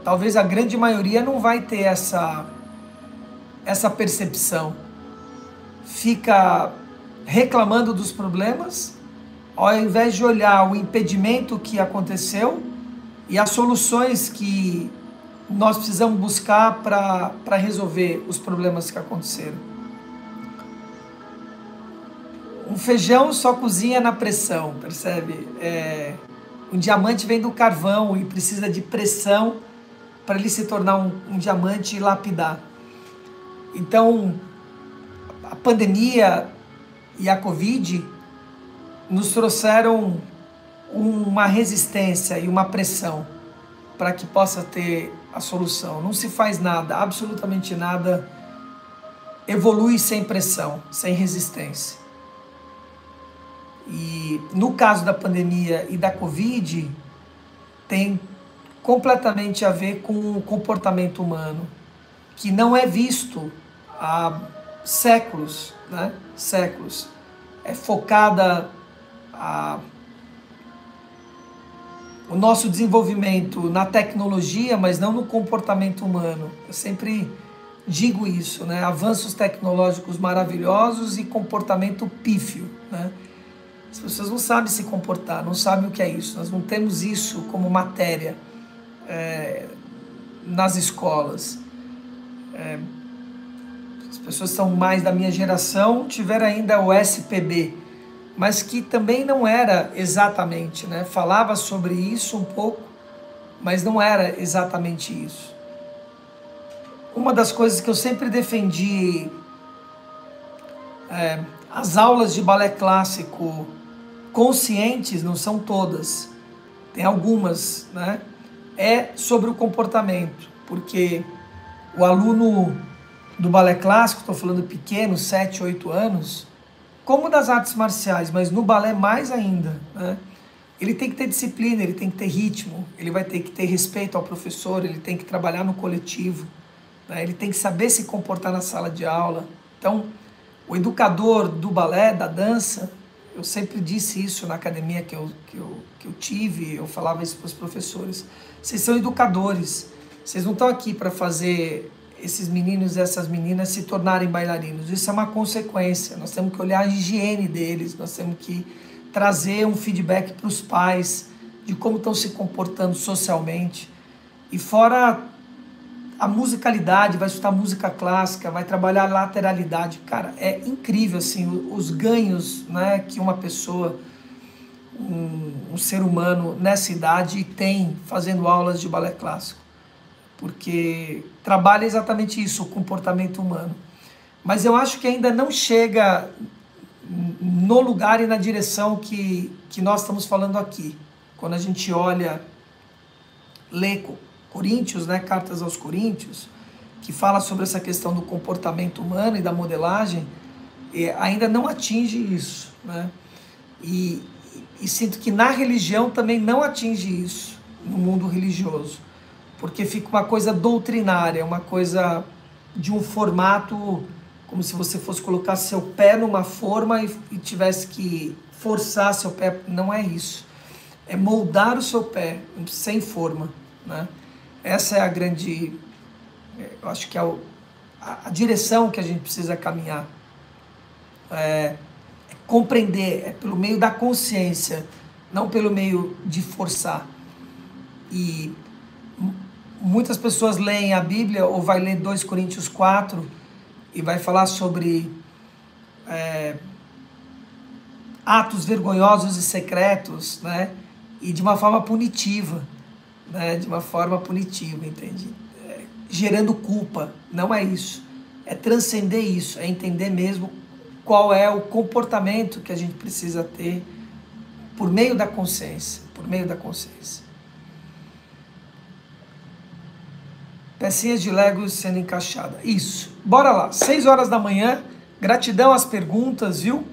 A: talvez a grande maioria não vai ter essa percepção. Fica reclamando dos problemas, ao invés de olhar o impedimento que aconteceu e as soluções que nós precisamos buscar para resolver os problemas que aconteceram. Um feijão só cozinha na pressão, percebe? Um diamante vem do carvão e precisa de pressão para ele se tornar um diamante e lapidar. Então, a pandemia e a Covid nos trouxeram uma resistência e uma pressão para que possa ter a solução. Não se faz nada, absolutamente nada evolui sem pressão, sem resistência. E no caso da pandemia e da Covid, tem completamente a ver com o comportamento humano, que não é visto há séculos, né? Séculos. É focada o nosso desenvolvimento na tecnologia, mas não no comportamento humano. Eu sempre digo isso, né? Avanços tecnológicos maravilhosos e comportamento pífio, né? As pessoas não sabem se comportar, não sabem o que é isso. Nós não temos isso como matéria nas escolas. As pessoas são mais da minha geração, tiveram ainda o SPB, mas que também não era exatamente, né? Falava sobre isso um pouco, mas não era exatamente isso. Uma das coisas que eu sempre defendi, as aulas de balé clássico conscientes, não são todas, tem algumas, né? É sobre o comportamento, porque o aluno do balé clássico, estou falando pequeno, 7, 8 anos, como das artes marciais, mas no balé mais ainda, né? Ele tem que ter disciplina, ele tem que ter ritmo, ele vai ter que ter respeito ao professor, ele tem que trabalhar no coletivo, né? Ele tem que saber se comportar na sala de aula. Então, o educador do balé, da dança, eu sempre disse isso na academia que eu tive, eu falava isso para os professores. Vocês são educadores, vocês não estão aqui para fazer esses meninos e essas meninas se tornarem bailarinos. Isso é uma consequência, nós temos que olhar a higiene deles, nós temos que trazer um feedback para os pais de como estão se comportando socialmente. E fora a musicalidade, vai estudar música clássica, vai trabalhar a lateralidade. Cara, é incrível assim, os ganhos, né, que uma pessoa, um ser humano nessa idade tem fazendo aulas de balé clássico. Porque trabalha exatamente isso, o comportamento humano. Mas eu acho que ainda não chega no lugar e na direção que nós estamos falando aqui. Quando a gente olha, lê Coríntios, né, Cartas aos Coríntios, que fala sobre essa questão do comportamento humano e da modelagem, ainda não atinge isso, né? E sinto que na religião também não atinge isso, no mundo religioso, porque fica uma coisa doutrinária, uma coisa de um formato, como se você fosse colocar seu pé numa forma e tivesse que forçar seu pé. Não é isso. É moldar o seu pé sem forma, né? Essa é a grande, eu acho que é a direção que a gente precisa caminhar. É compreender, é pelo meio da consciência, não pelo meio de forçar. E muitas pessoas leem a Bíblia ou vai ler 2 Coríntios 4 e vai falar sobre atos vergonhosos e secretos, né? E de uma forma punitiva, né? De uma forma punitiva, entende? Gerando culpa. Não é isso. É transcender isso, é entender mesmo qual é o comportamento que a gente precisa ter por meio da consciência, por meio da consciência. Pecinhas de Legos sendo encaixadas. Isso. Bora lá. 6 horas da manhã. Gratidão às perguntas, viu?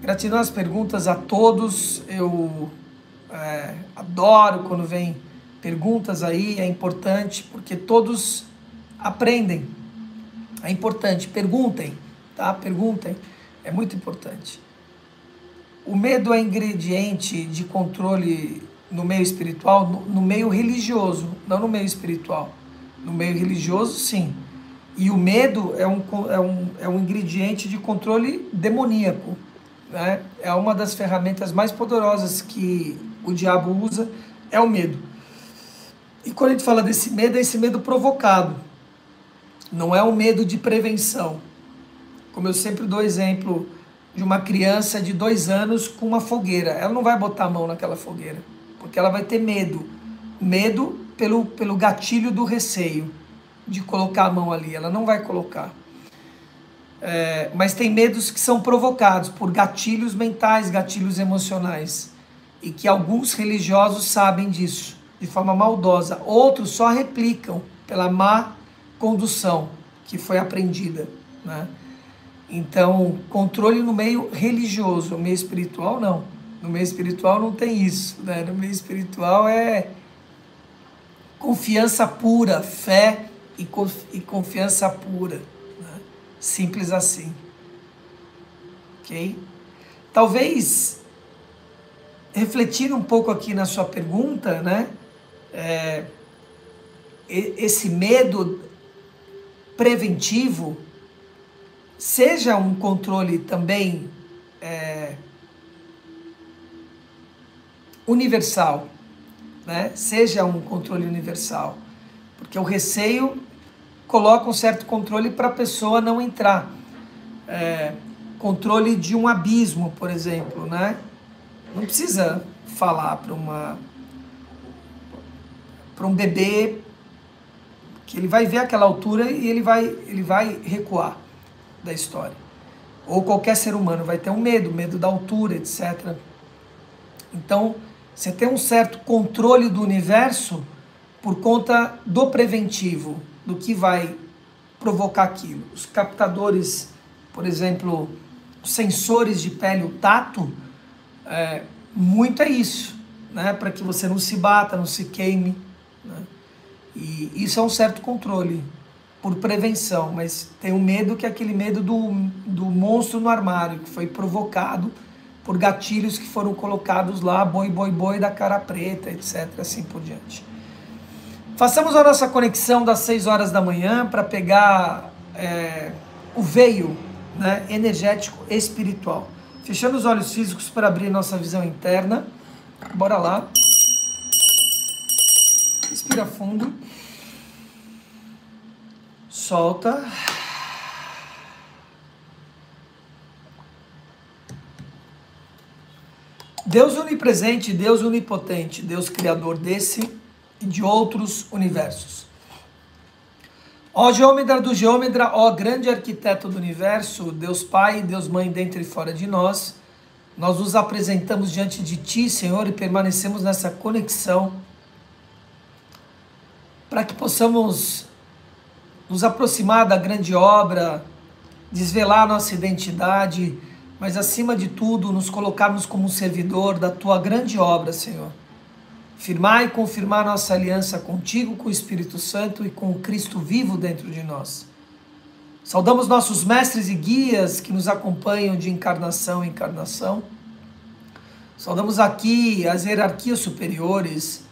A: Gratidão às perguntas a todos. Eu adoro quando vem perguntas aí. É importante porque todos aprendem. É importante. Perguntem, tá? Perguntem. É muito importante. O medo é ingrediente de controle no meio espiritual, no meio religioso, não no meio espiritual. No meio religioso, sim. E o medo é um ingrediente de controle demoníaco, né? É uma das ferramentas mais poderosas que o diabo usa, é o medo. E quando a gente fala desse medo, é esse medo provocado. Não é um medo de prevenção. Como eu sempre dou exemplo de uma criança de 2 anos com uma fogueira. Ela não vai botar a mão naquela fogueira, porque ela vai ter medo. Medo pelo gatilho do receio de colocar a mão ali. Ela não vai colocar. Mas tem medos que são provocados por gatilhos mentais, gatilhos emocionais. E que alguns religiosos sabem disso, de forma maldosa. Outros só replicam pela má condução que foi aprendida, né? Então, controle no meio religioso, no meio espiritual não. No meio espiritual não tem isso, né? No meio espiritual é confiança pura, fé e confiança pura, né? Simples assim. Ok? Talvez, refletindo um pouco aqui na sua pergunta, né? Esse medo preventivo seja um controle também universal, né? Seja um controle universal, porque o receio coloca um certo controle para a pessoa não entrar. Controle de um abismo, por exemplo, né? Não precisa falar para um bebê que ele vai ver aquela altura e ele vai recuar da história. Ou qualquer ser humano vai ter um medo da altura, etc. Então, você tem um certo controle do universo por conta do preventivo, do que vai provocar aquilo. Os captadores, por exemplo, os sensores de pele, o tato, muito é isso, né? Para que você não se bata, não se queime, né? E isso é um certo controle por prevenção, mas tem um medo que é aquele medo do monstro no armário, que foi provocado por gatilhos que foram colocados lá, boi, boi, boi, da cara preta, etc, assim por diante. Façamos a nossa conexão das 6 horas da manhã para pegar o veio, né, energético espiritual. Fechando os olhos físicos para abrir nossa visão interna. Bora lá. Respira fundo. Solta. Deus onipresente, Deus onipotente, Deus criador desse e de outros universos. Ó Geômedra do Geômedra, ó grande arquiteto do universo, Deus Pai, Deus Mãe dentro e fora de nós, nós nos apresentamos diante de Ti, Senhor, e permanecemos nessa conexão para que possamos nos aproximar da grande obra, desvelar nossa identidade, mas acima de tudo nos colocarmos como um servidor da Tua grande obra, Senhor. Firmar e confirmar nossa aliança contigo, com o Espírito Santo e com o Cristo vivo dentro de nós. Saudamos nossos mestres e guias que nos acompanham de encarnação em encarnação. Saudamos aqui as hierarquias superiores,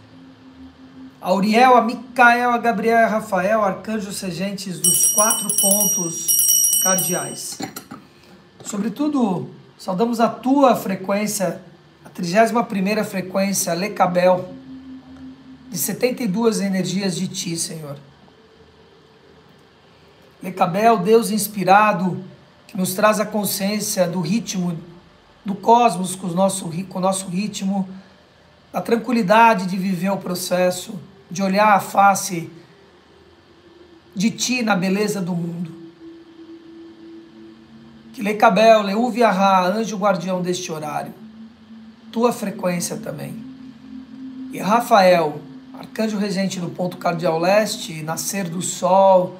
A: a Uriel, a Micael, a Gabriel e a Rafael, arcanjos regentes dos 4 pontos cardeais. Sobretudo, saudamos a tua frequência, a 31ª frequência, Lecabel, de 72 energias de ti, Senhor. Lecabel, Deus inspirado, que nos traz a consciência do ritmo do cosmos com o nosso ritmo, a tranquilidade de viver o processo, de olhar a face de ti na beleza do mundo. Que Lecabel, Leuviará, anjo guardião deste horário, tua frequência também. E Rafael, arcanjo regente do ponto cardial leste, nascer do sol,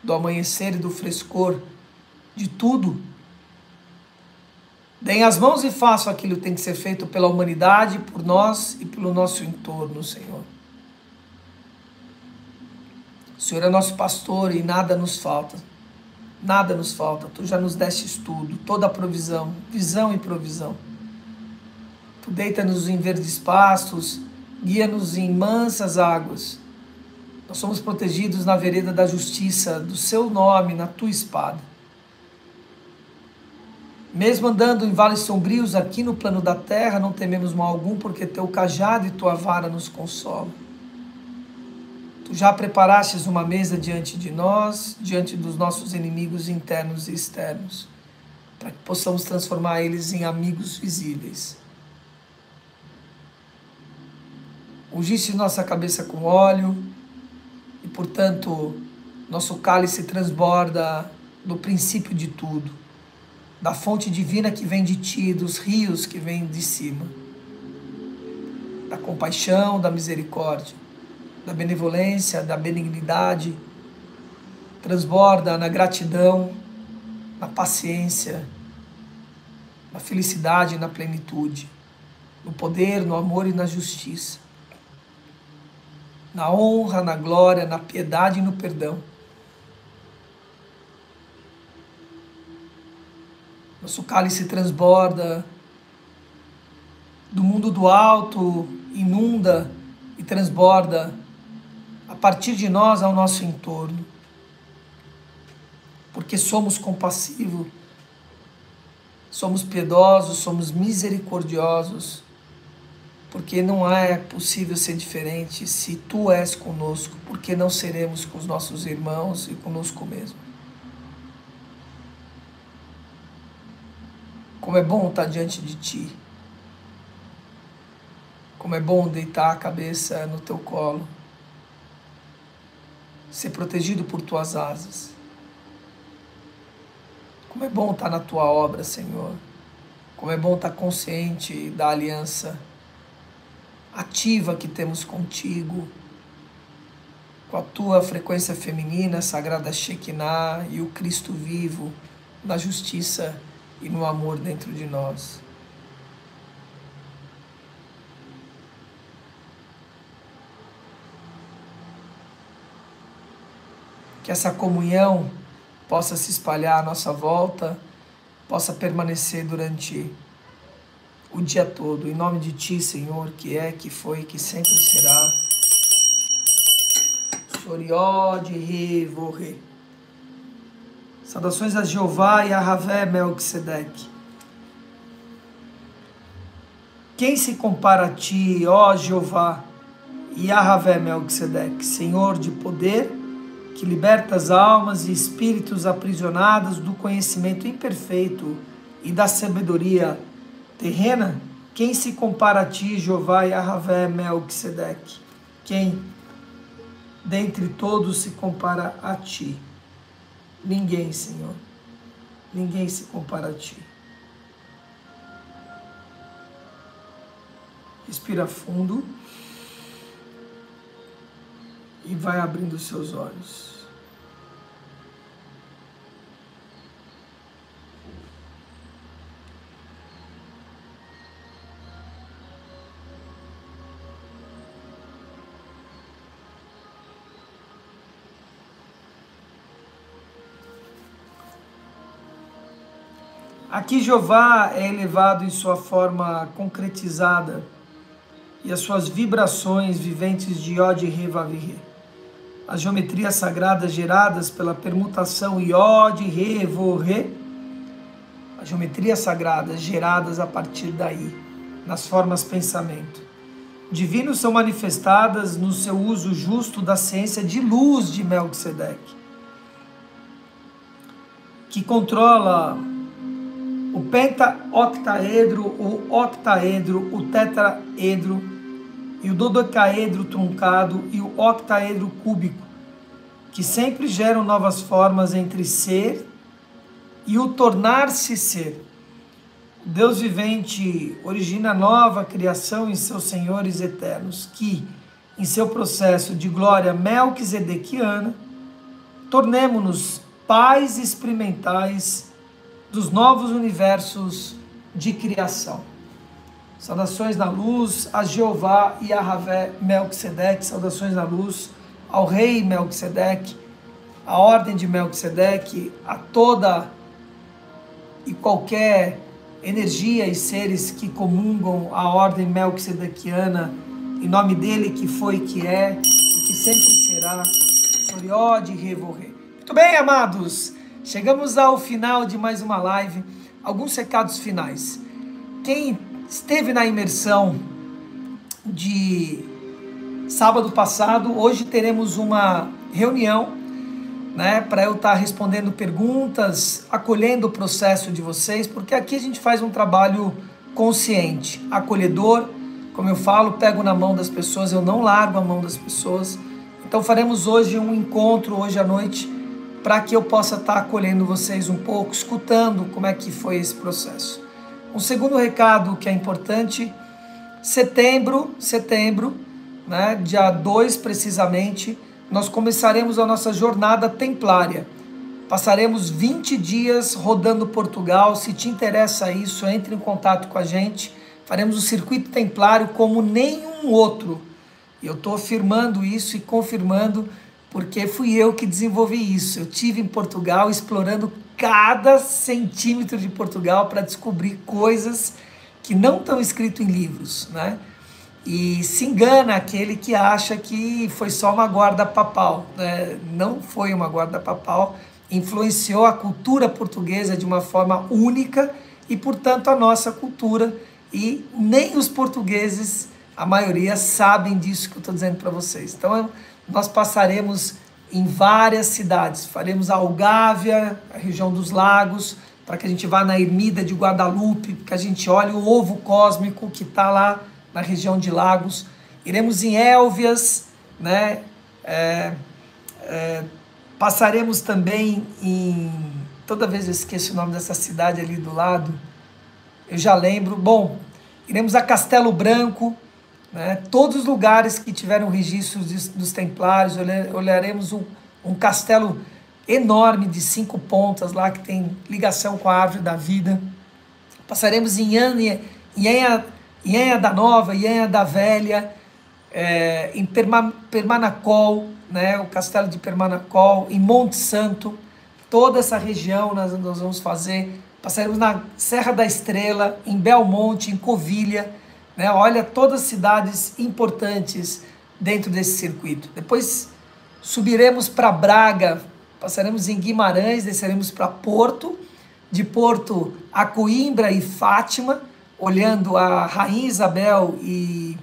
A: do amanhecer e do frescor, de tudo. Deem as mãos e façam aquilo que tem que ser feito pela humanidade, por nós e pelo nosso entorno, Senhor. O Senhor é nosso pastor e nada nos falta. Nada nos falta. Tu já nos destes tudo, toda a provisão, visão e provisão. Tu deita-nos em verdes pastos, guia-nos em mansas águas. Nós somos protegidos na vereda da justiça, do seu nome, na tua espada. Mesmo andando em vales sombrios aqui no plano da terra, não tememos mal algum, porque teu cajado e tua vara nos consolam. Tu já preparastes uma mesa diante de nós, diante dos nossos inimigos internos e externos, para que possamos transformar eles em amigos visíveis. Ungiste nossa cabeça com óleo e, portanto, nosso cálice transborda do princípio de tudo, da fonte divina que vem de ti, dos rios que vêm de cima, da compaixão, da misericórdia, da benevolência, da benignidade, transborda na gratidão, na paciência, na felicidade e na plenitude, no poder, no amor e na justiça, na honra, na glória, na piedade e no perdão. Nosso cálice transborda do mundo do alto, inunda e transborda a partir de nós ao nosso entorno, porque somos compassivos, somos piedosos, somos misericordiosos, porque não é possível ser diferente. Se tu és conosco, por que não seremos com os nossos irmãos e conosco mesmo? Como é bom estar diante de ti. Como é bom deitar a cabeça no teu colo. Ser protegido por tuas asas. Como é bom estar na tua obra, Senhor. Como é bom estar consciente da aliança ativa que temos contigo, com a tua frequência feminina, sagrada Shekinah e o Cristo vivo, na justiça e no amor dentro de nós. Que essa comunhão possa se espalhar à nossa volta, possa permanecer durante o dia todo. Em nome de Ti, Senhor, que é, que foi, que sempre será. Sorió de Rivorre. Saudações a Jeová e a Ravé Melquisedeque. Quem se compara a Ti, ó Jeová, e a Ravé Melquisedeque, Senhor de poder, que liberta as almas e espíritos aprisionados do conhecimento imperfeito e da sabedoria terrena, quem se compara a ti, Jeová Yahvé Melquisedeque? Quem dentre todos se compara a ti? Ninguém, Senhor. Ninguém se compara a ti. Respira fundo e vai abrindo os seus olhos. Aqui Jeová é elevado em sua forma concretizada e as suas vibrações viventes de Yod Re Vav Re. As geometrias sagradas geradas pela permutação Yod Re Vo Re, as geometrias sagradas geradas a partir daí, nas formas pensamento. Divinos são manifestadas no seu uso justo da ciência de luz de Melquisedeque, que controla o pentaoctaedro, o octaedro, o tetraedro e o dodecaedro truncado e o octaedro cúbico, que sempre geram novas formas entre ser e o tornar-se ser. O Deus vivente origina nova criação em seus senhores eternos, que, em seu processo de glória melquisedequiana, tornemo-nos pais experimentais dos novos universos de criação. Saudações na luz a Jeová e a Yahvé Melquisedeque, saudações na luz ao rei Melquisedeque, à ordem de Melquisedeque, a toda e qualquer energia e seres que comungam a ordem melquisedequiana, em nome dele que foi, que é e que sempre será, Soriod Revorre. Muito bem, amados, chegamos ao final de mais uma live. Alguns recados finais. Quem esteve na imersão de sábado passado, hoje teremos uma reunião, né, para eu estar respondendo perguntas, acolhendo o processo de vocês, porque aqui a gente faz um trabalho consciente, acolhedor, como eu falo, pego na mão das pessoas, eu não largo a mão das pessoas. Então faremos hoje um encontro, hoje à noite, para que eu possa estar acolhendo vocês um pouco, escutando como é que foi esse processo. Um segundo recado que é importante, setembro, né, dia 2 precisamente, nós começaremos a nossa jornada templária. Passaremos 20 dias rodando Portugal. Se te interessa isso, entre em contato com a gente. Faremos o circuito templário como nenhum outro. E eu estou afirmando isso e confirmando, porque fui eu que desenvolvi isso. Eu estive em Portugal explorando cada centímetro de Portugal para descobrir coisas que não estão escritas em livros, né? E se engana aquele que acha que foi só uma guarda papal, né? Não foi uma guarda papal, influenciou a cultura portuguesa de uma forma única e, portanto, a nossa cultura, e nem os portugueses, a maioria, sabem disso que eu estou dizendo para vocês. Então, nós passaremos em várias cidades, faremos a Algávia, a região dos lagos, para que a gente vá na Ermida de Guadalupe, que a gente olhe o ovo cósmico que está lá na região de Lagos. Iremos em Élvias, né? Passaremos também em... Toda vez eu esqueço o nome dessa cidade ali do lado, eu já lembro. Bom, iremos a Castelo Branco, né? Todos os lugares que tiveram registros dos templários. Olharemos um castelo enorme de 5 pontas lá, que tem ligação com a árvore da vida. Passaremos em Nhanha da Nova, Nhanha da Velha, em Permanacol, né, o castelo de Permanacol, em Monte Santo, toda essa região nós vamos fazer. Passaremos na Serra da Estrela, em Belmonte, em Covilha, né, olha, todas cidades importantes dentro desse circuito. Depois subiremos para Braga, passaremos em Guimarães, desceremos para Porto, de Porto a Coimbra e Fátima, olhando a Rainha Isabel e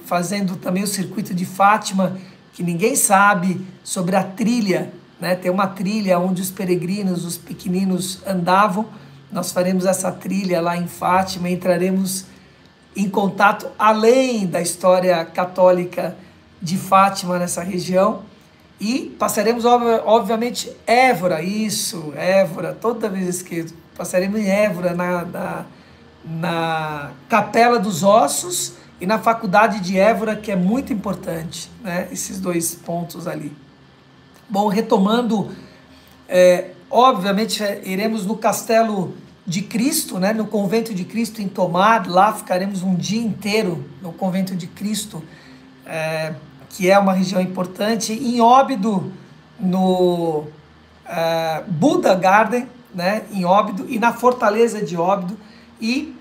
A: fazendo também o circuito de Fátima, que ninguém sabe sobre a trilha, né? Tem uma trilha onde os peregrinos, os pequeninos andavam. Nós faremos essa trilha lá em Fátima, entraremos em contato além da história católica de Fátima nessa região e passaremos, obviamente, Évora, Évora, toda vez que passaremos em Évora, na Capela dos Ossos e na Faculdade de Évora, que é muito importante, né? Esses dois pontos ali. Bom, retomando, obviamente iremos no Castelo de Cristo, né? No Convento de Cristo em Tomar, lá ficaremos um dia inteiro no Convento de Cristo, que é uma região importante, em Óbido, no Buda Garden, né? Em Óbido, e na Fortaleza de Óbido, e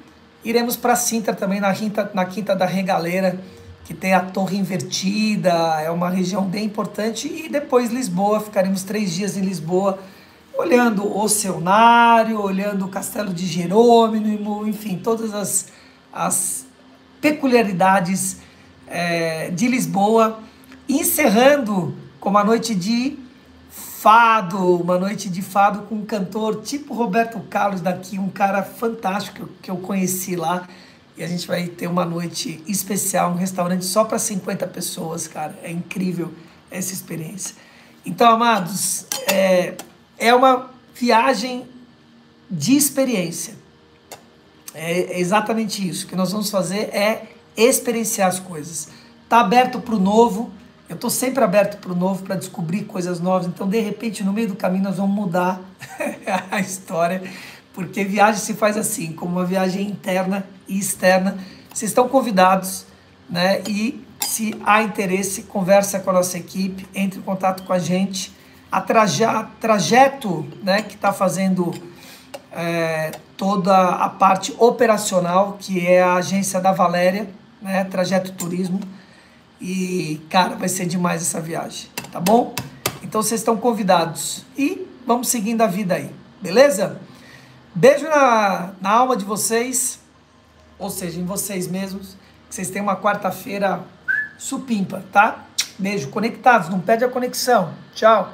A: iremos para Sintra também, na Quinta da Regaleira, que tem a Torre Invertida, é uma região bem importante, e depois Lisboa, ficaremos 3 dias em Lisboa, olhando o Oceanário, olhando o Castelo de Jerônimo, enfim, todas as peculiaridades de Lisboa, encerrando com uma noite de fado com um cantor tipo Roberto Carlos daqui, um cara fantástico que eu conheci lá, e a gente vai ter uma noite especial, um restaurante só para 50 pessoas, cara, é incrível essa experiência. Então, amados, é uma viagem de experiência. É exatamente isso. O que nós vamos fazer é experienciar as coisas. Tá aberto para o novo. Eu estou sempre aberto para o novo, para descobrir coisas novas. Então, de repente, no meio do caminho, nós vamos mudar a história. Porque viagem se faz assim, como uma viagem interna e externa. Vocês estão convidados, né? E se há interesse, conversa com a nossa equipe, entre em contato com a gente. Trajeto, né, que está fazendo toda a parte operacional, que é a agência da Valéria, né, Trajeto Turismo. E, cara, vai ser demais essa viagem, tá bom? Então vocês estão convidados. E vamos seguindo a vida aí, beleza? Beijo na alma de vocês, ou seja, em vocês mesmos. Que vocês tenham uma quarta-feira supimpa, tá? Beijo, conectados, não perde a conexão. Tchau.